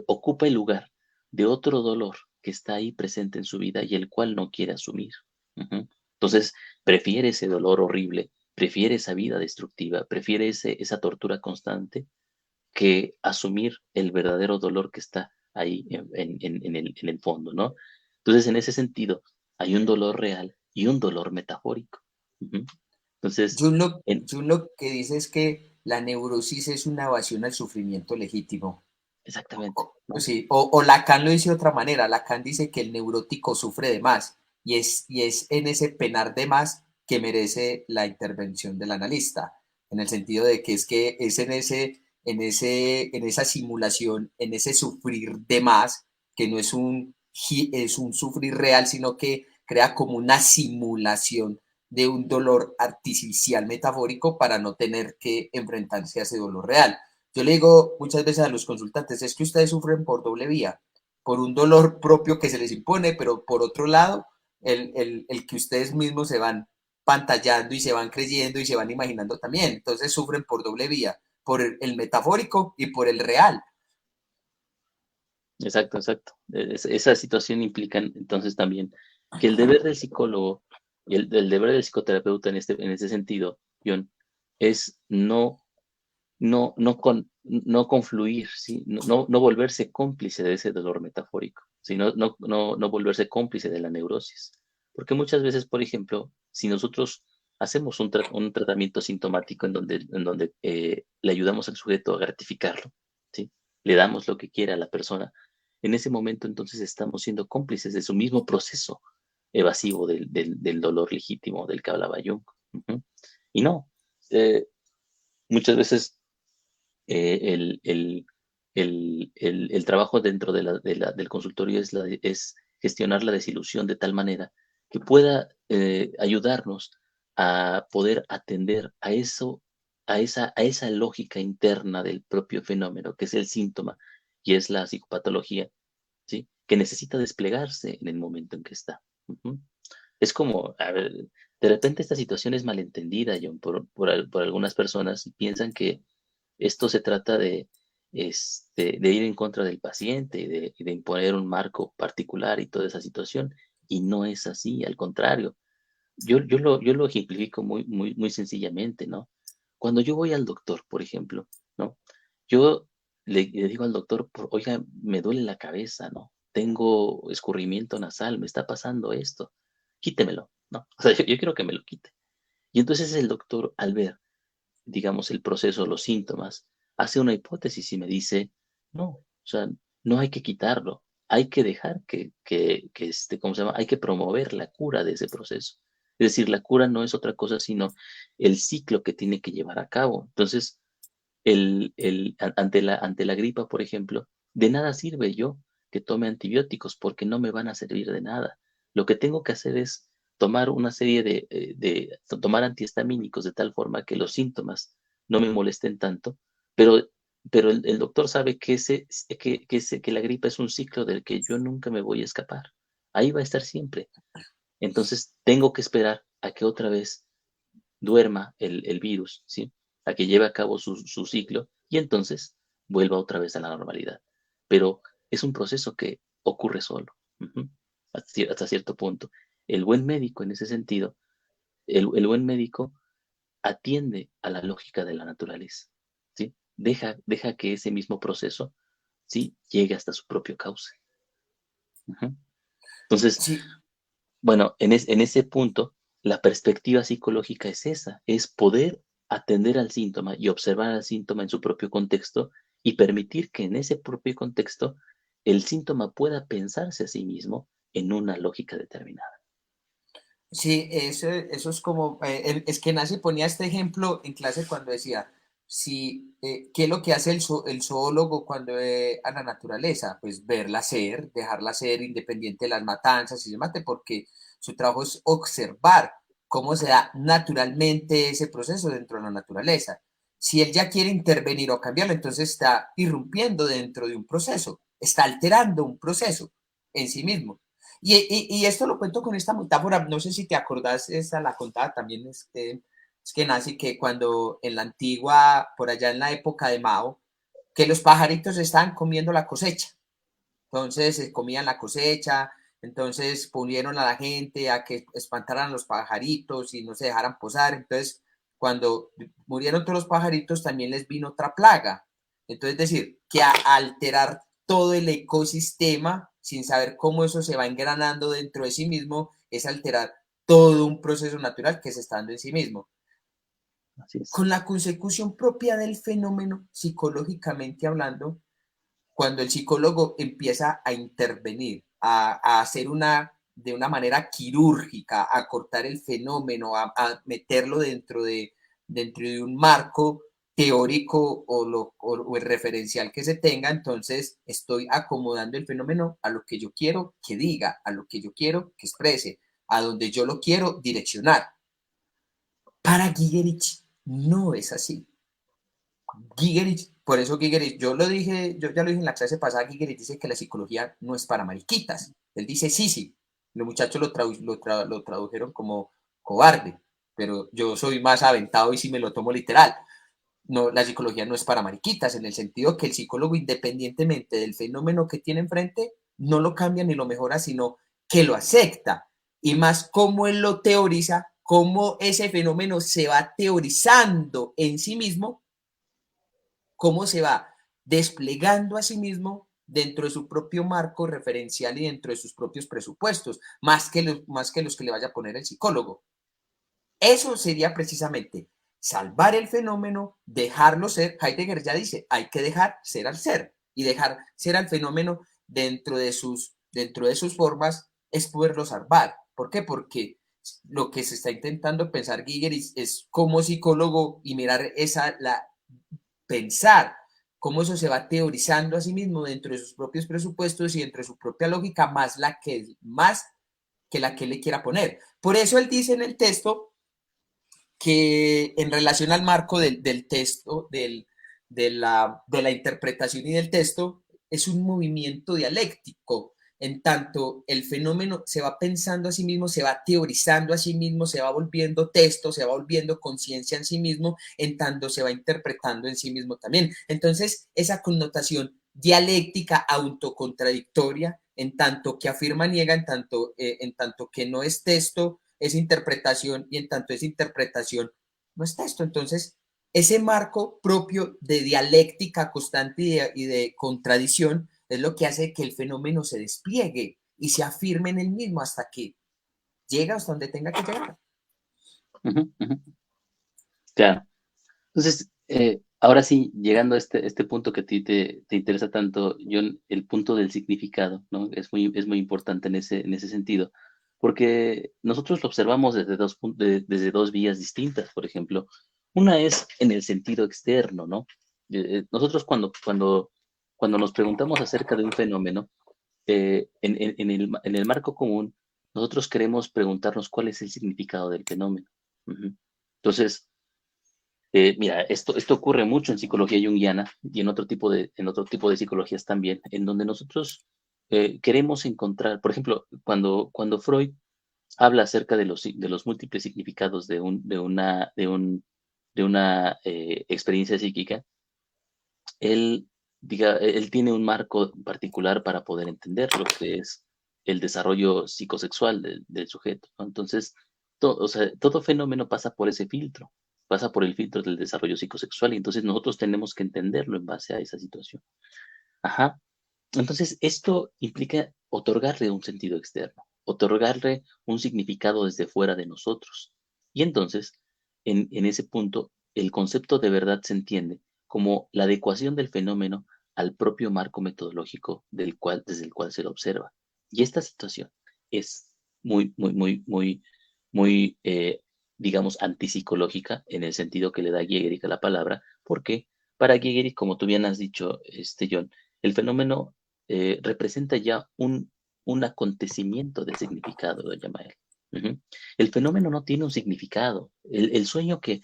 ocupa el lugar de otro dolor que está ahí presente en su vida y el cual no quiere asumir. Ujú. Entonces, prefiere ese dolor horrible, prefiere esa vida destructiva, prefiere esa tortura constante que asumir el verdadero dolor que está ahí en el fondo, ¿no? Entonces, en ese sentido, hay un dolor real y un dolor metafórico. Ujú. Entonces, en, Jung lo que dice es que la neurosis es una evasión al sufrimiento legítimo. exactamente, ¿no? Sí, o Lacan lo dice de otra manera. Lacan dice que el neurótico sufre de más y es en ese penar de más que merece la intervención del analista, en el sentido de que es en esa simulación, en ese sufrir de más, que no es es un sufrir real, sino que crea como una simulación de un dolor artificial metafórico para no tener que enfrentarse a ese dolor real. Yo le digo muchas veces a los consultantes, es que ustedes sufren por doble vía, por un dolor propio que se les impone, pero por otro lado, el que ustedes mismos se van pantallando y se van creyendo y se van imaginando también. Entonces sufren por doble vía, por el metafórico y por el real. Exacto, exacto. Esa situación implica entonces también que el deber del psicólogo y el deber del psicoterapeuta en este sentido, John, es no confluir, ¿sí? No volverse cómplice de ese dolor metafórico, sino no volverse cómplice de la neurosis. Porque muchas veces, por ejemplo, si nosotros hacemos un tratamiento sintomático en donde le ayudamos al sujeto a gratificarlo, ¿sí? Le damos lo que quiera a la persona, en ese momento entonces estamos siendo cómplices de su mismo proceso evasivo del dolor legítimo del que hablaba Jung. Ujú. Y no, eh, muchas veces el, el trabajo dentro del consultorio es gestionar la desilusión de tal manera que pueda ayudarnos a poder atender a eso, a esa lógica interna del propio fenómeno, que es el síntoma y es la psicopatología, ¿sí? Que necesita desplegarse en el momento en que está. Ujú. Es como, a ver, de repente esta situación es malentendida, John, por algunas personas y piensan que esto se trata de ir en contra del paciente y de imponer un marco particular y toda esa situación. Y no es así, al contrario. Yo lo ejemplifico muy sencillamente, ¿no? Cuando yo voy al doctor, por ejemplo, ¿no? Yo le digo al doctor, oiga, me duele la cabeza, ¿no? Tengo escurrimiento nasal, me está pasando esto, quítemelo, ¿no? O sea, yo quiero que me lo quite. Y entonces el doctor, al ver, digamos, el proceso, los síntomas, hace una hipótesis y me dice, no, o sea, no hay que quitarlo. hay que dejar ¿cómo se llama? Hay que promover la cura de ese proceso. Es decir, la cura no es otra cosa sino el ciclo que tiene que llevar a cabo. Entonces, ante la gripa, por ejemplo, de nada sirve yo que tome antibióticos porque no me van a servir de nada. Lo que tengo que hacer es tomar una serie tomar antihistamínicos de tal forma que los síntomas no me molesten tanto, pero, pero el doctor sabe que la gripa es un ciclo del que yo nunca me voy a escapar. Ahí va a estar siempre. Entonces tengo que esperar a que otra vez duerma el virus, ¿sí? A que lleve a cabo su ciclo y entonces vuelva otra vez a la normalidad. Pero es un proceso que ocurre solo, hasta cierto punto. El buen médico, en ese sentido, el buen médico atiende a la lógica de la naturaleza, ¿sí? Deja que ese mismo proceso, ¿sí? Llegue hasta su propio cauce. Entonces, Sí, bueno, en ese punto, la perspectiva psicológica es esa, es poder atender al síntoma y observar al síntoma en su propio contexto y permitir que en ese propio contexto el síntoma pueda pensarse a sí mismo en una lógica determinada. sí, eso es como, es que Nasi ponía este ejemplo en clase cuando decía, si, ¿qué es lo que hace el zoólogo cuando ve a la naturaleza? Pues verla ser, dejarla ser independiente de las matanzas y demás, porque su trabajo es observar cómo se da naturalmente ese proceso dentro de la naturaleza. Si él ya quiere intervenir o cambiarlo, entonces está irrumpiendo dentro de un proceso, está alterando un proceso en sí mismo. Y esto lo cuento con esta metáfora, no sé si te acordás, esa la contaba también, es que nace que cuando en la antigua, por allá en la época de Mao, que los pajaritos estaban comiendo la cosecha, entonces se comían la cosecha, entonces pusieron a la gente a que espantaran los pajaritos y no se dejaran posar, entonces cuando murieron todos los pajaritos también les vino otra plaga, entonces es decir, que a alterar todo el ecosistema sin saber cómo eso se va engranando dentro de sí mismo es alterar todo un proceso natural que se está dando en sí mismo Así es. con la consecución propia del fenómeno psicológicamente hablando, cuando el psicólogo empieza a intervenir, a hacer de una manera quirúrgica, a cortar el fenómeno, a meterlo dentro de un marco teórico o el referencial que se tenga, entonces estoy acomodando el fenómeno a lo que yo quiero que diga, a lo que yo quiero que exprese, a donde yo lo quiero direccionar. Para Gigerich no es así. Gigerich, por eso Gigerich, yo lo dije, yo ya lo dije en la clase pasada, Gigerich dice que la psicología no es para mariquitas. Él dice sí, sí. Los muchachos lo tradujeron como cobarde, pero yo soy más aventado y sí me lo tomo literal. No, la psicología no es para mariquitas, en el sentido que el psicólogo, independientemente del fenómeno que tiene enfrente, no lo cambia ni lo mejora, sino que lo acepta. Y más cómo él lo teoriza, cómo ese fenómeno se va teorizando en sí mismo, cómo se va desplegando a sí mismo dentro de su propio marco referencial y dentro de sus propios presupuestos, más que los que le vaya a poner el psicólogo. Eso sería precisamente salvar el fenómeno, dejarlo ser. Heidegger ya dice, hay que dejar ser al ser y dejar ser al fenómeno dentro de sus formas es poderlo salvar. ¿Por qué? Porque lo que se está intentando pensar Giger es como psicólogo y mirar pensar cómo eso se va teorizando a sí mismo dentro de sus propios presupuestos y dentro de su propia lógica, más que la que le quiera poner. Por eso él dice en el texto que en relación al marco del texto, de la interpretación y del texto, es un movimiento dialéctico, en tanto el fenómeno se va pensando a sí mismo, se va teorizando a sí mismo, se va volviendo texto, se va volviendo conciencia en sí mismo, en tanto se va interpretando en sí mismo también. Entonces, esa connotación dialéctica autocontradictoria, en tanto que afirma, niega, en tanto que no es texto, es interpretación y en tanto es interpretación no es texto. Entonces, ese marco propio de dialéctica constante y de contradicción es lo que hace que el fenómeno se despliegue y se afirme en el mismo hasta que llega hasta donde tenga que llegar. Claro. Entonces, Ahora sí, llegando a este punto que a ti te interesa tanto, John, el punto del significado, ¿no? Es muy importante en ese sentido, porque nosotros lo observamos desde dos vías distintas, por ejemplo. Una es en el sentido externo, ¿no? Nosotros cuando nos preguntamos acerca de un fenómeno, en el marco común, nosotros queremos preguntarnos cuál es el significado del fenómeno. Ujú. Entonces, mira, esto ocurre mucho en psicología junguiana y en otro tipo de psicologías también, en donde nosotros queremos encontrar, por ejemplo, cuando Freud habla acerca de los múltiples significados de una experiencia psíquica, él tiene un marco particular para poder entenderlo, que es el desarrollo psicosexual del sujeto, ¿no? Entonces, o sea, todo fenómeno pasa por ese filtro, pasa por el filtro del desarrollo psicosexual, y entonces nosotros tenemos que entenderlo en base a esa situación. Ajá. Entonces, esto implica otorgarle un sentido externo, otorgarle un significado desde fuera de nosotros. Y entonces, en ese punto, el concepto de verdad se entiende como la adecuación del fenómeno al propio marco metodológico desde el cual se lo observa. Y esta situación es muy, digamos, antipsicológica en el sentido que le da Giegerich a la palabra, porque para Giegerich, como tú bien has dicho, John, el fenómeno representa ya un acontecimiento de significado, lo llama él. Ujú. El fenómeno no tiene un significado. El sueño que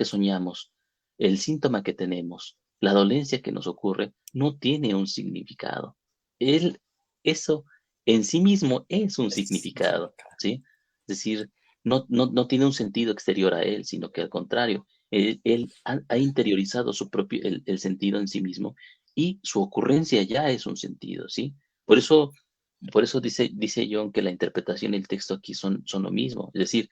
soñamos, el síntoma que tenemos, la dolencia que nos ocurre, no tiene un significado. Él, eso en sí mismo es un significado, ¿sí? Es decir, no tiene un sentido exterior a él, sino que al contrario, él ha interiorizado el sentido en sí mismo y su ocurrencia ya es un sentido, ¿sí? Por eso, dice John que la interpretación y el texto aquí son lo mismo. Es decir,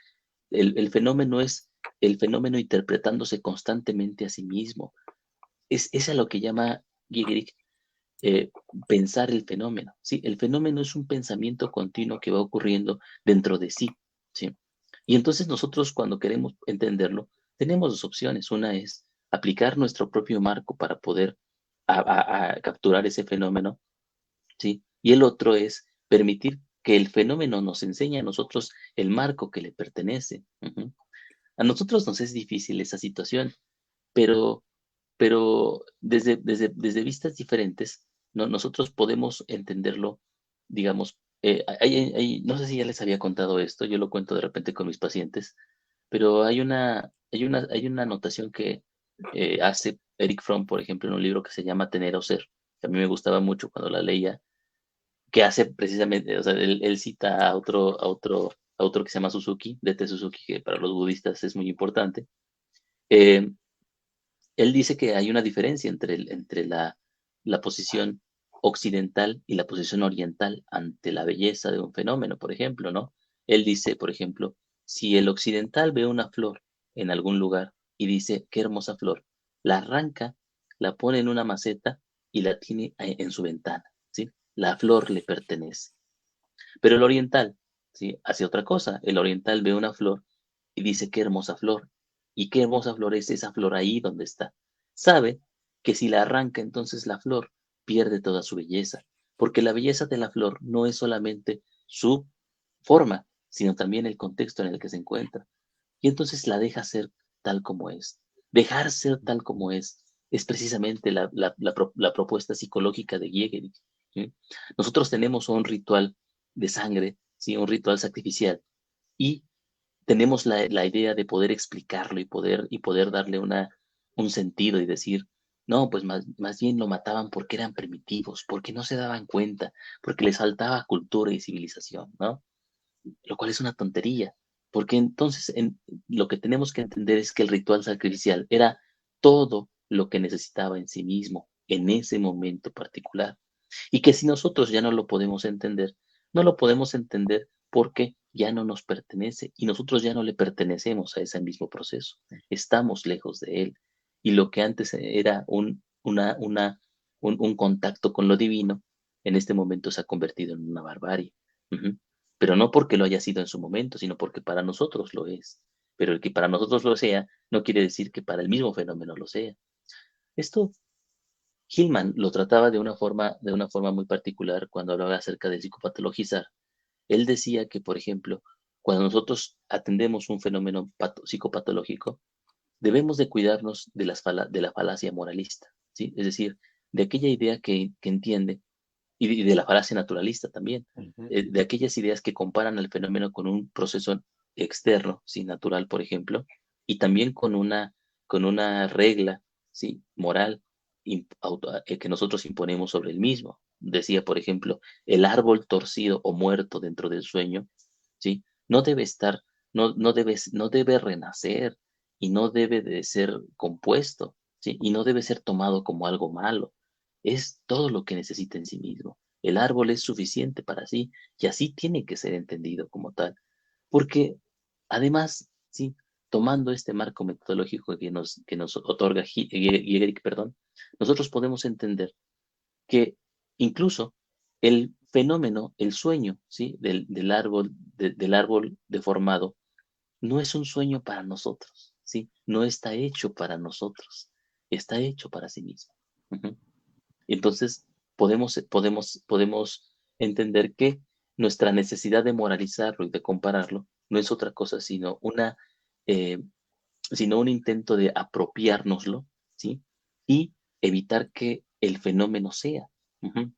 el fenómeno es el fenómeno interpretándose constantemente a sí mismo. Es a lo que llama Giegerich eh, pensar el fenómeno, ¿sí? El fenómeno es un pensamiento continuo que va ocurriendo dentro de sí, ¿sí? Y entonces nosotros cuando queremos entenderlo, tenemos dos opciones. Una es aplicar nuestro propio marco para poder a capturar ese fenómeno, ¿sí? Y el otro es permitir que el fenómeno nos enseñe a nosotros el marco que le pertenece. Ujú. A nosotros nos es difícil esa situación, pero, pero desde vistas diferentes, ¿no? Nosotros podemos entenderlo, digamos, no sé si ya les había contado esto, yo lo cuento de repente con mis pacientes, pero hay una anotación que hace Eric Fromm, por ejemplo, en un libro que se llama Tener o Ser, que a mí me gustaba mucho cuando la leía, que hace precisamente, o sea, él cita a otro autor que se llama Suzuki, D.T. Suzuki, que para los budistas es muy importante. Eh, Él dice que hay una diferencia entre la posición occidental y la posición oriental ante la belleza de un fenómeno, por ejemplo, ¿no? Él dice, por ejemplo, si el occidental ve una flor en algún lugar y dice, qué hermosa flor, la arranca, la pone en una maceta y la tiene en su ventana, ¿sí? La flor le pertenece. Pero el oriental, ¿sí? Hace otra cosa. El oriental ve una flor y dice, qué hermosa flor. ¿Y qué hermosa flor es esa flor ahí donde está? Sabe que si la arranca, entonces la flor pierde toda su belleza, porque la belleza de la flor no es solamente su forma, sino también el contexto en el que se encuentra. Y entonces la deja ser tal como es. Dejar ser tal como es precisamente la propuesta psicológica de Giegerich, ¿sí? Nosotros tenemos un ritual de sangre, ¿sí? Un ritual sacrificial, y tenemos la idea de poder explicarlo y poder darle un sentido y decir, no, pues más bien lo mataban porque eran primitivos, porque no se daban cuenta, porque les faltaba cultura y civilización, ¿no? Lo cual es una tontería, porque entonces lo que tenemos que entender es que el ritual sacrificial era todo lo que necesitaba en sí mismo, en ese momento particular, y que si nosotros ya no lo podemos entender, no lo podemos entender porque ya no nos pertenece y nosotros ya no le pertenecemos a ese mismo proceso, estamos lejos de él, y lo que antes era un contacto con lo divino, en este momento se ha convertido en una barbarie. Ujú. Pero no porque lo haya sido en su momento, sino porque para nosotros lo es. Pero el que para nosotros lo sea, no quiere decir que para el mismo fenómeno lo sea. Esto Hillman lo trataba de una forma muy particular cuando hablaba acerca de psicopatologizar. Él decía que, por ejemplo, cuando nosotros atendemos un fenómeno psicopatológico, debemos de cuidarnos de, de la falacia moralista, ¿sí? Es decir, de aquella idea que entiende, y de la falacia naturalista también, Ujú. de aquellas ideas que comparan el fenómeno con un proceso externo, ¿sí? Natural, por ejemplo, y también con una regla, ¿sí? Moral que nosotros imponemos sobre el mismo. Decía, por ejemplo, el árbol torcido o muerto dentro del sueño, ¿sí? No debe estar, no debe renacer y no debe de ser compuesto, ¿sí? Y no debe ser tomado como algo malo. Es todo lo que necesita en sí mismo. El árbol es suficiente para sí y así tiene que ser entendido como tal. Porque además, sí, tomando este marco metodológico que nos otorga Giegerich, perdón, nosotros podemos entender que incluso el fenómeno, el sueño, ¿sí? Del árbol deformado, no es un sueño para nosotros, ¿sí? No está hecho para nosotros, está hecho para sí mismo. Ujú. Entonces, podemos entender que nuestra necesidad de moralizarlo y de compararlo no es otra cosa eh, sino un intento de apropiárnoslo, ¿sí? Y evitar que el fenómeno sea. Ujú.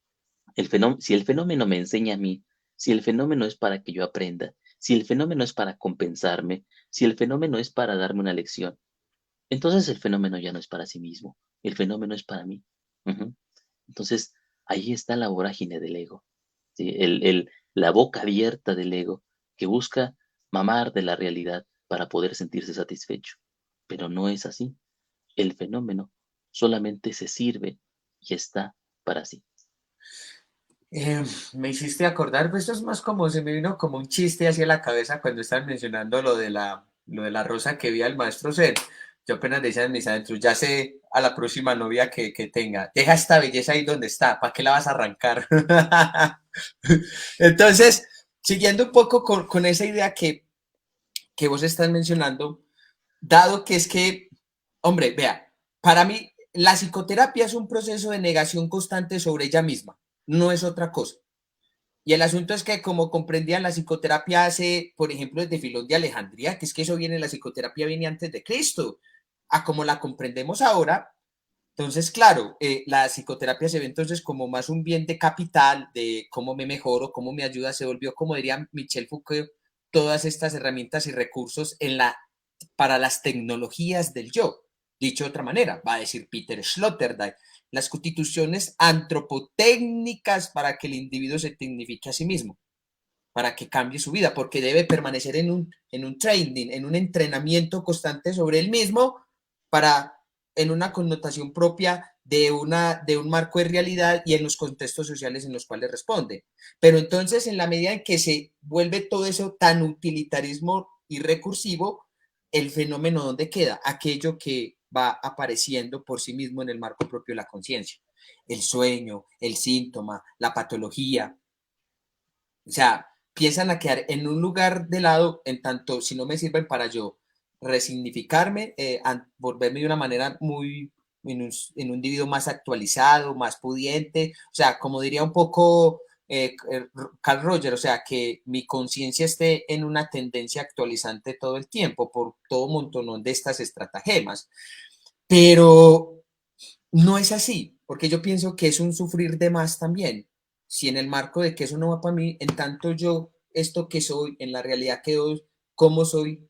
Si el fenómeno me enseña a mí, si el fenómeno es para que yo aprenda, si el fenómeno es para compensarme, si el fenómeno es para darme una lección, entonces el fenómeno ya no es para sí mismo, el fenómeno es para mí. Ujú. Entonces, ahí está la vorágine del ego, ¿sí? La boca abierta del ego que busca mamar de la realidad para poder sentirse satisfecho. Pero no es así. El fenómeno solamente se sirve y está para sí. Me hiciste acordar, pues esto es más como, se me vino como un chiste hacia la cabeza cuando estaban mencionando lo de la rosa que vi al maestro Zen. Yo apenas decía en mis adentros, ya sé a la próxima novia que tenga, deja esta belleza ahí donde está, ¿para qué la vas a arrancar? Entonces, siguiendo un poco con esa idea que vos estás mencionando, dado que es que, hombre, vea, para mí la psicoterapia es un proceso de negación constante sobre ella misma, no es otra cosa. Y el asunto es que, como comprendían, la psicoterapia hace, por ejemplo, desde Filón de Alejandría, que es que eso viene, la psicoterapia viene antes de Cristo, a como la comprendemos ahora. Entonces, claro, la psicoterapia se ve entonces como más un bien de capital, de cómo me mejoro, cómo me ayuda, se volvió, como diría Michel Foucault, todas estas herramientas y recursos para las tecnologías del yo. Dicho de otra manera, va a decir Peter Sloterdijk, las constituciones antropotécnicas para que el individuo se tecnifique a sí mismo, para que cambie su vida, porque debe permanecer en un training, en un entrenamiento constante sobre él mismo, para, en una connotación propia de un marco de realidad y en los contextos sociales en los cuales responde. Pero entonces, en la medida en que se vuelve todo eso tan utilitarismo y recursivo, el fenómeno, ¿dónde queda? Aquello que va apareciendo por sí mismo en el marco propio de la conciencia. El sueño, el síntoma, la patología. O sea, piensan a quedar en un lugar de lado, en tanto si no me sirven para yo resignificarme, volverme de una manera muy, en un individuo más actualizado, más pudiente, o sea, como diría un poco Carl Roger, o sea, que mi conciencia esté en una tendencia actualizante todo el tiempo por todo un montón de estas estratagemas. Pero no es así, porque yo pienso que es un sufrir de más también. Si en el marco de que eso no va para mí, en tanto yo, esto que soy, en la realidad que doy, cómo soy,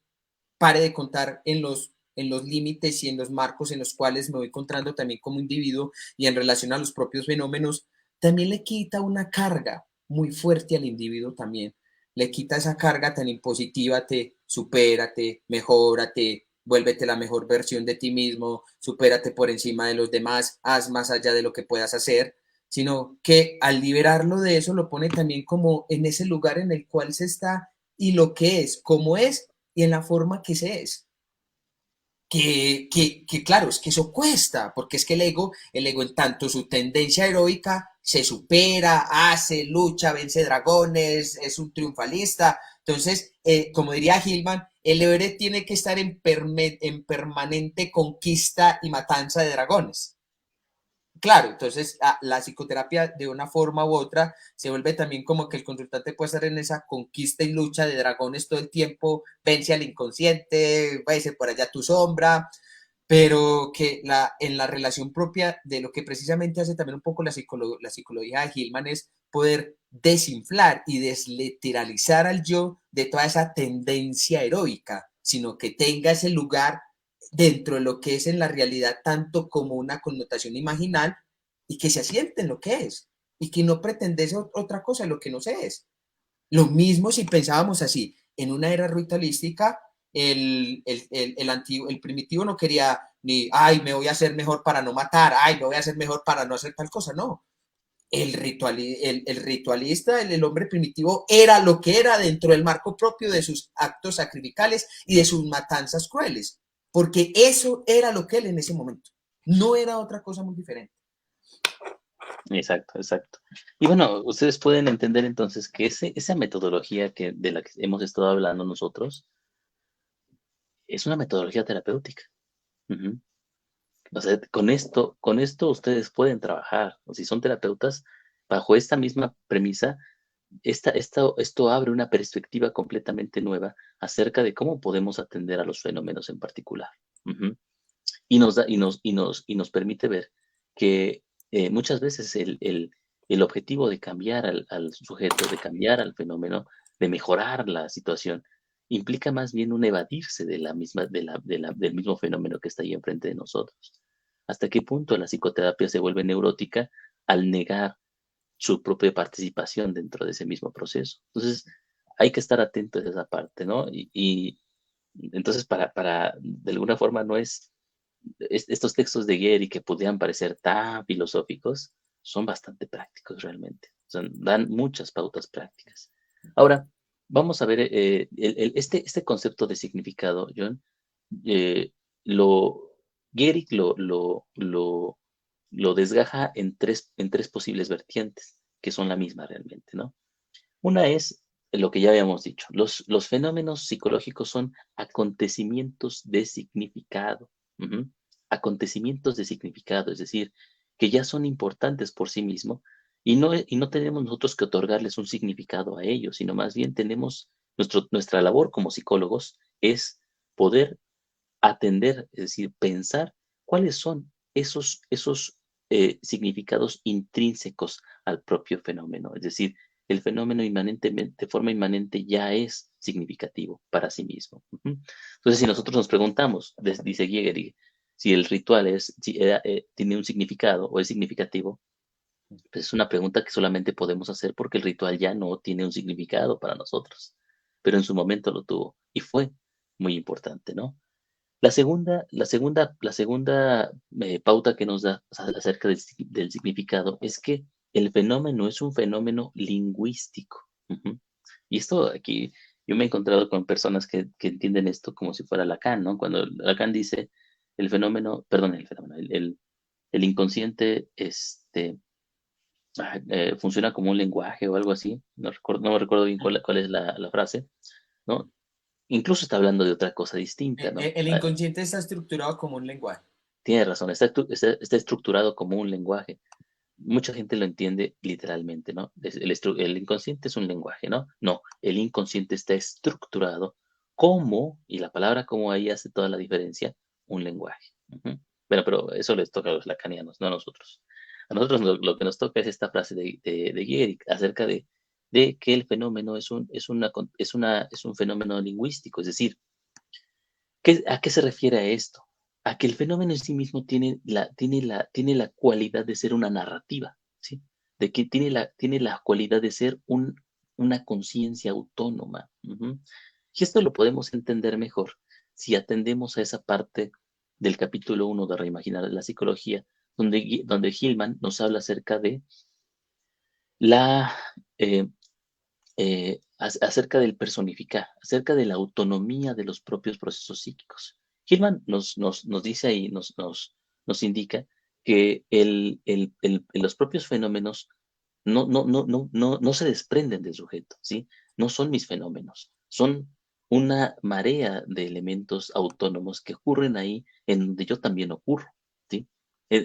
pare de contar en los límites y en los marcos en los cuales me voy encontrando también como individuo y en relación a los propios fenómenos, también le quita una carga muy fuerte al individuo también. Le quita esa carga tan impositiva, te supérate, mejórate, vuélvete la mejor versión de ti mismo, supérate por encima de los demás, haz más allá de lo que puedas hacer, sino que al liberarlo de eso lo pone también como en ese lugar en el cual se está y lo que es, como es y en la forma que se es. Claro, es que eso cuesta, porque es que el ego en tanto su tendencia heroica se supera, hace, lucha, vence dragones, es un triunfalista. Entonces, como diría Hillman, el héroe tiene que estar en permanente conquista y matanza de dragones. claro, entonces la psicoterapia de una forma u otra se vuelve también como que el consultante puede estar en esa conquista y lucha de dragones todo el tiempo, vence al inconsciente, váyase por allá tu sombra, pero que en la relación propia de lo que precisamente hace también un poco la psicología de Hillman es poder desinflar y deslateralizar al yo de toda esa tendencia heroica, sino que tenga ese lugar dentro de lo que es en la realidad tanto como una connotación imaginal y que se asiente en lo que es y que no pretende ser otra cosa de lo que no se es. Lo mismo si pensábamos así, en una era ritualística, antiguo, el primitivo no quería ni, ay, me voy a hacer mejor para no matar, ay, me voy a hacer mejor para no hacer tal cosa, no. El ritualista, el hombre primitivo, era lo que era dentro del marco propio de sus actos sacrificales y de sus matanzas crueles, porque eso era lo que él en ese momento, no era otra cosa muy diferente. Exacto, exacto. Y bueno, ustedes pueden entender entonces que esa metodología de la que hemos estado hablando nosotros es una metodología terapéutica. Ujú. O sea, con esto ustedes pueden trabajar. O si son terapeutas, bajo esta misma premisa, esto abre una perspectiva completamente nueva acerca de cómo podemos atender a los fenómenos en particular. Ujú. Y nos da, y nos permite ver que muchas veces el objetivo de cambiar al sujeto, de cambiar al fenómeno, de mejorar la situación, implica más bien un evadirse de la misma, del mismo fenómeno que está ahí enfrente de nosotros. ¿Hasta qué punto la psicoterapia se vuelve neurótica al negar su propia participación dentro de ese mismo proceso? Entonces, hay que estar atentos a esa parte, ¿no? Y entonces, de alguna forma, no estos textos de Gehry que podrían parecer tan filosóficos, son bastante prácticos realmente. Dan muchas pautas prácticas. Ahora, vamos a ver este concepto de significado, John, eh, lo, Gehry lo desgaja en tres posibles vertientes, que son la misma realmente, ¿no? Una es lo que ya habíamos dicho, los fenómenos psicológicos son acontecimientos de significado. Ujú. Acontecimientos de significado, es decir, que ya son importantes por sí mismos y no tenemos nosotros que otorgarles un significado a ellos, sino más bien tenemos nuestra labor como psicólogos es poder atender, es decir, pensar cuáles son esos significados intrínsecos al propio fenómeno. Es decir, el fenómeno inmanentemente, de forma inmanente ya es significativo para sí mismo. Ujú. Entonces, si nosotros nos preguntamos, dice Giger, si el ritual tiene un significado o es significativo, pues es una pregunta que solamente podemos hacer porque el ritual ya no tiene un significado para nosotros, pero en su momento lo tuvo y fue muy importante, ¿no? La segunda pauta que nos da acerca del significado es que el fenómeno es un fenómeno lingüístico. Ujú. Y esto aquí, yo me he encontrado con personas que entienden esto como si fuera Lacan, ¿no? Cuando Lacan dice el inconsciente, funciona como un lenguaje o algo así, no me recuerdo bien cuál es la frase, ¿no? Incluso está hablando de otra cosa distinta, ¿no? El inconsciente está estructurado como un lenguaje. Tiene razón, está estructurado como un lenguaje. Mucha gente lo entiende literalmente, ¿no? El inconsciente es un lenguaje, ¿no? No, el inconsciente está estructurado como, y la palabra como ahí hace toda la diferencia, un lenguaje. Ujú. Bueno, pero eso les toca a los lacanianos, no a nosotros. A nosotros lo que nos toca es esta frase de Gehry acerca de que el fenómeno es un fenómeno lingüístico, es decir, ¿a qué se refiere a esto? A que el fenómeno en sí mismo tiene la cualidad de ser una narrativa, ¿sí? De que tiene la cualidad de ser una conciencia autónoma. Ujú. Y esto lo podemos entender mejor si atendemos a esa parte del capítulo 1 de Reimaginar la Psicología, donde Hillman nos habla acerca de la eh, acerca del personificar, acerca de la autonomía de los propios procesos psíquicos. Hillman nos dice ahí, nos indica que los propios fenómenos no se desprenden del sujeto, ¿sí? No son mis fenómenos, son una marea de elementos autónomos que ocurren ahí en donde yo también ocurro, ¿sí?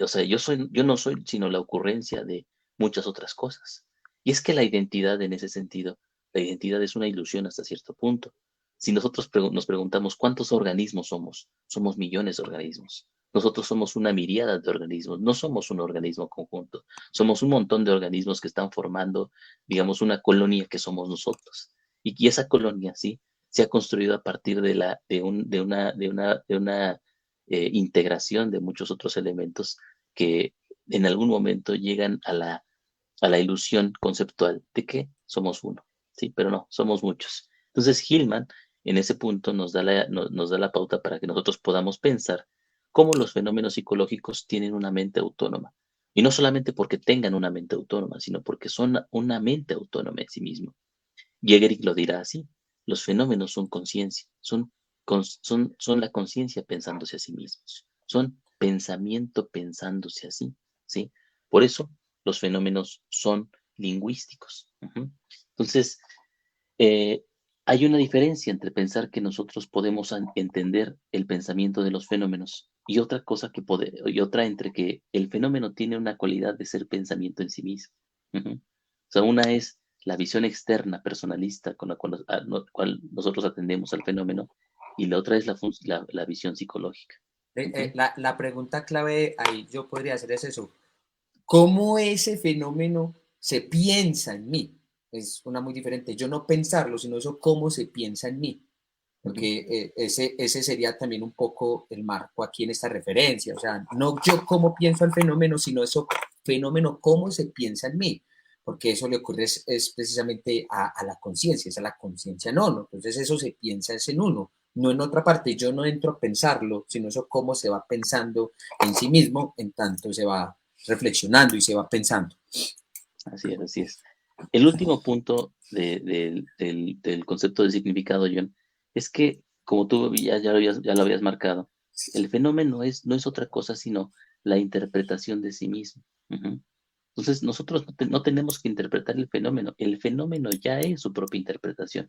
O sea, yo no soy sino la ocurrencia de muchas otras cosas. Y es que la identidad en ese sentido, la identidad es una ilusión hasta cierto punto. Si nosotros nos preguntamos cuántos organismos somos millones de organismos. Nosotros somos una miríada de organismos, no somos un organismo conjunto, somos un montón de organismos que están formando, digamos, una colonia que somos nosotros. Y esa colonia, sí, se ha construido a partir de una integración de muchos otros elementos que en algún momento llegan a la ilusión conceptual de que somos uno, ¿sí? Pero no, somos muchos. Entonces, Hillman en ese punto nos da la pauta para que nosotros podamos pensar cómo los fenómenos psicológicos tienen una mente autónoma. Y no solamente porque tengan una mente autónoma, sino porque son una mente autónoma en sí mismo. Jägerich lo dirá así: los fenómenos son conciencia, son la conciencia pensándose a sí mismos, son pensamiento pensándose así, ¿sí? Por eso los fenómenos son lingüísticos. Ujú. Entonces, eh, hay una diferencia entre pensar que nosotros podemos entender el pensamiento de los fenómenos y otra cosa y otra entre que el fenómeno tiene una cualidad de ser pensamiento en sí mismo. Ujú. O sea, una es la visión externa, personalista, con la cual nosotros atendemos al fenómeno, y la otra es la visión psicológica. Ujú. La pregunta clave ahí yo podría hacer es eso. ¿Cómo ese fenómeno se piensa en mí? Es una muy diferente. Yo no pensarlo, sino eso cómo se piensa en mí. Ujú. Porque ese sería también un poco el marco aquí en esta referencia. O sea, no yo cómo pienso el fenómeno, sino eso fenómeno cómo se piensa en mí. Porque eso le ocurre es precisamente a la conciencia, es a la conciencia no, no. Entonces eso se piensa es en uno, no en otra parte. Yo no entro a pensarlo, sino eso cómo se va pensando en sí mismo, en tanto se va reflexionando y se va pensando. Así es, así es. El último punto del concepto de significado, John, es que, como tú ya lo habías marcado, el fenómeno no es otra cosa sino la interpretación de sí mismo. Ujú. Entonces, nosotros no tenemos que interpretar el fenómeno ya es su propia interpretación.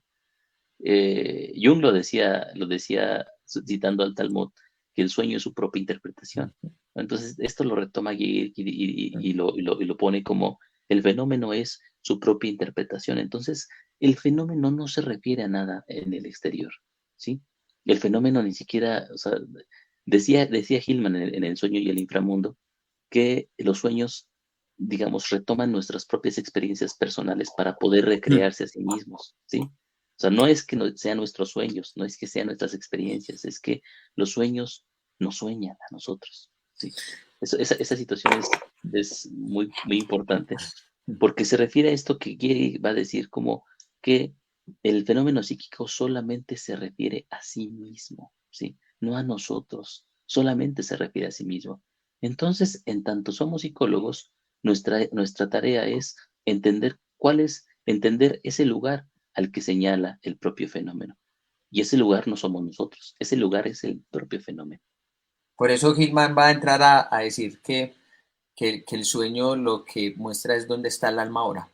Jung lo decía citando al Talmud, que el sueño es su propia interpretación. Entonces, esto lo retoma Geiger y lo pone como el fenómeno es su propia interpretación. Entonces, el fenómeno no se refiere a nada en el exterior, ¿sí? El fenómeno ni siquiera, o sea, decía Hillman en El sueño y el inframundo, que los sueños, digamos, retoman nuestras propias experiencias personales para poder recrearse a sí mismos, ¿sí? O sea, no es que sean nuestros sueños, no es que sean nuestras experiencias, es que los sueños nos sueñan a nosotros, ¿sí? Esa situación es muy, muy importante porque se refiere a esto que Gary va a decir como que el fenómeno psíquico solamente se refiere a sí mismo, ¿sí? No a nosotros, solamente se refiere a sí mismo. Entonces, en tanto somos psicólogos, nuestra tarea es entender ese lugar al que señala el propio fenómeno. Y ese lugar no somos nosotros, ese lugar es el propio fenómeno. Por eso Hillman va a entrar a decir que el sueño lo que muestra es dónde está el alma ahora.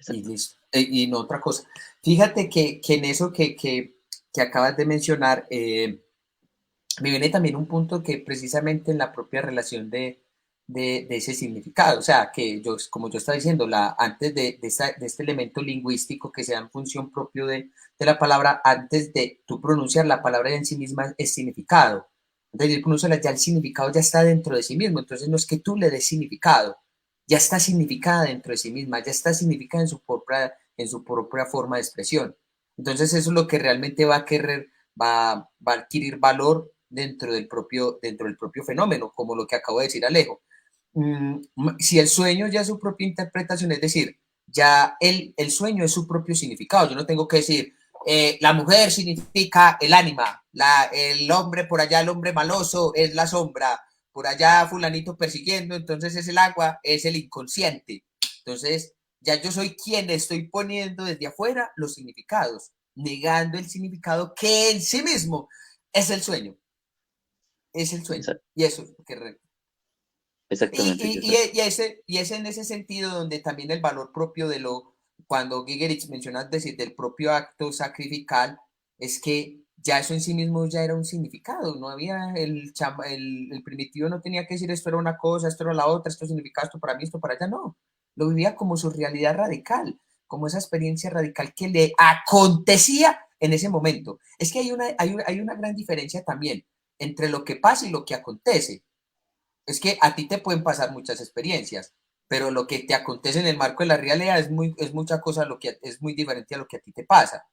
Y Exacto. listo. Y no otra cosa. Fíjate que en eso que acabas de mencionar, me viene también un punto que precisamente en la propia relación de ese significado, o sea, que yo, como yo estaba diciendo, antes de este elemento lingüístico que se da en función propio de la palabra, antes de tú pronunciar la palabra en sí misma es significado. Entonces, incluso ya el significado ya está dentro de sí mismo, entonces no es que tú le des significado, ya está significada dentro de sí misma, ya está significada en su propia forma de expresión. Entonces, eso es lo que realmente va a querer va a adquirir valor dentro del propio fenómeno, como lo que acabo de decir Alejo. Si el sueño ya es su propia interpretación, es decir, ya el sueño es su propio significado. Yo no tengo que decir, la mujer significa el ánima, el hombre por allá, el hombre maloso es la sombra, por allá fulanito persiguiendo, entonces es el agua, es el inconsciente. Entonces, ya yo soy quien estoy poniendo desde afuera los significados, negando el significado que en sí mismo es el sueño, es el sueño. Exact- Y eso, Exactamente, Joseph. y ese en ese sentido donde también el valor propio cuando Gigerich menciona decir, del propio acto sacrificial, es que ya eso en sí mismo ya era un significado, no había el primitivo no tenía que decir esto era una cosa, esto era la otra, esto significaba esto para mí, esto para allá, no, lo vivía como su realidad radical, como esa experiencia radical que le acontecía en ese momento. Es que hay una gran diferencia también entre lo que pasa y lo que acontece. Es que a ti te pueden pasar muchas experiencias, pero lo que te acontece en el marco de la realidad es mucha cosa, lo que es muy diferente a lo que a ti te pasa,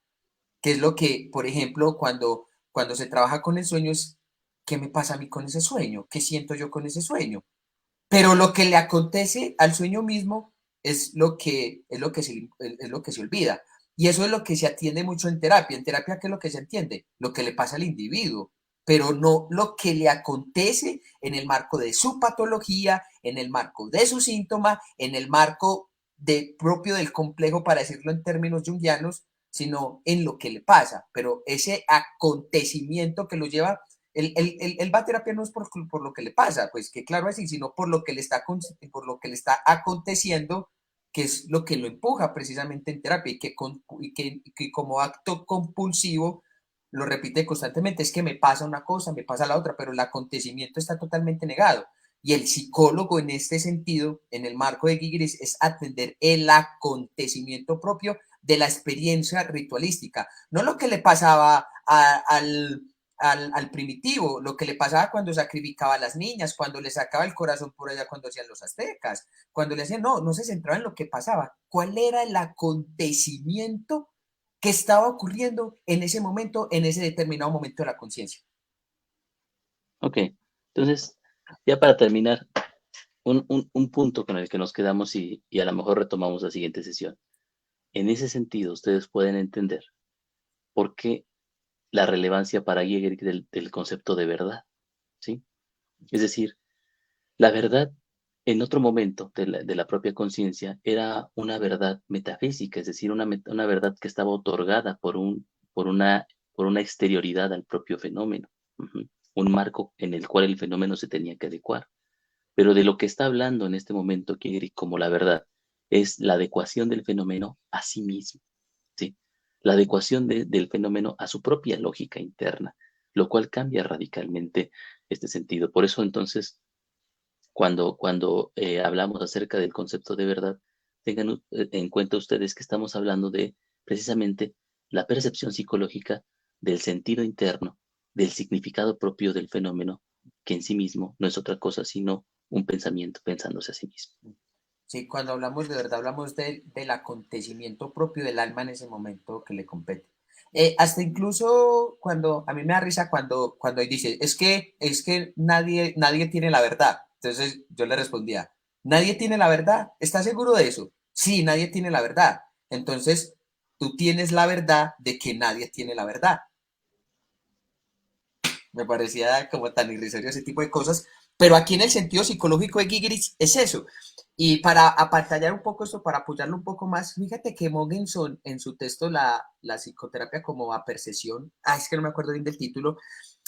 que es lo que, por ejemplo, cuando se trabaja con el sueño es, ¿qué me pasa a mí con ese sueño? ¿Qué siento yo con ese sueño? Pero lo que le acontece al sueño mismo es lo que se olvida. Y eso es lo que se atiende mucho en terapia. En terapia, ¿qué es lo que se entiende? Lo que le pasa al individuo, pero no lo que le acontece en el marco de su patología, en el marco de su síntoma, en el marco propio del complejo, para decirlo en términos junguianos, sino en lo que le pasa. Pero ese acontecimiento que lo lleva va a terapia no es por lo que le pasa, pues que claro así, sino por lo que le está aconteciendo, que es lo que lo empuja precisamente en terapia y que como acto compulsivo lo repite constantemente, es que me pasa una cosa, me pasa la otra, pero el acontecimiento está totalmente negado. Y el psicólogo en este sentido, en el marco de Gigris, es atender el acontecimiento propio de la experiencia ritualística, no lo que le pasaba al primitivo, lo que le pasaba cuando sacrificaba a las niñas, cuando le sacaba el corazón por allá cuando hacían los aztecas, cuando le hacían, no se centraba en lo que pasaba, cuál era el acontecimiento que estaba ocurriendo en ese momento, en ese determinado momento de la conciencia. Ok, entonces, ya para terminar, un punto con el que nos quedamos y a lo mejor retomamos la siguiente sesión. En ese sentido, ustedes pueden entender por qué la relevancia para Hegel del concepto de verdad, ¿sí? Es decir, la verdad en otro momento de la propia conciencia era una verdad metafísica, es decir, una verdad que estaba otorgada por una, por una exterioridad al propio fenómeno, un marco en el cual el fenómeno se tenía que adecuar. Pero de lo que está hablando en este momento Kierkegaard como la verdad es la adecuación del fenómeno a sí mismo, ¿sí? La adecuación del fenómeno a su propia lógica interna, lo cual cambia radicalmente este sentido. Por eso entonces, cuando hablamos acerca del concepto de verdad, tengan en cuenta ustedes que estamos hablando de precisamente la percepción psicológica del sentido interno, del significado propio del fenómeno, que en sí mismo no es otra cosa sino un pensamiento pensándose a sí mismo. Sí, cuando hablamos de verdad, hablamos del acontecimiento propio del alma en ese momento que le compete. Hasta incluso cuando, a mí me da risa cuando dice, es que nadie tiene la verdad. Entonces yo le respondía, ¿nadie tiene la verdad? ¿Estás seguro de eso? Sí, nadie tiene la verdad. Entonces, tú tienes la verdad de que nadie tiene la verdad. Me parecía como tan irrisorio ese tipo de cosas, pero aquí en el sentido psicológico de Gigerich es eso. Y para apantallar un poco esto, para apoyarlo un poco más, fíjate que Mogenson en su texto la psicoterapia como apercesión, es que no me acuerdo bien del título,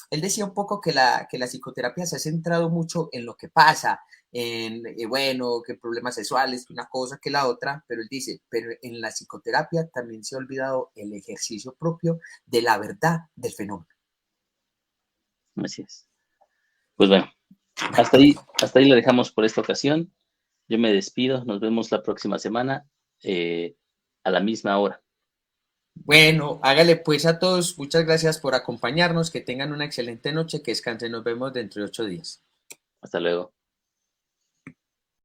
él decía un poco que la psicoterapia se ha centrado mucho en lo que pasa, bueno, que problemas sexuales, que una cosa, que la otra, pero él dice, pero en la psicoterapia también se ha olvidado el ejercicio propio de la verdad del fenómeno. Así es. Pues bueno, hasta ahí lo dejamos por esta ocasión. Yo me despido, nos vemos la próxima semana eh, a la misma hora. Bueno, hágale pues a todos. Muchas gracias por acompañarnos. Que tengan una excelente noche. Que descansen. Nos vemos dentro de 8 días. Hasta luego.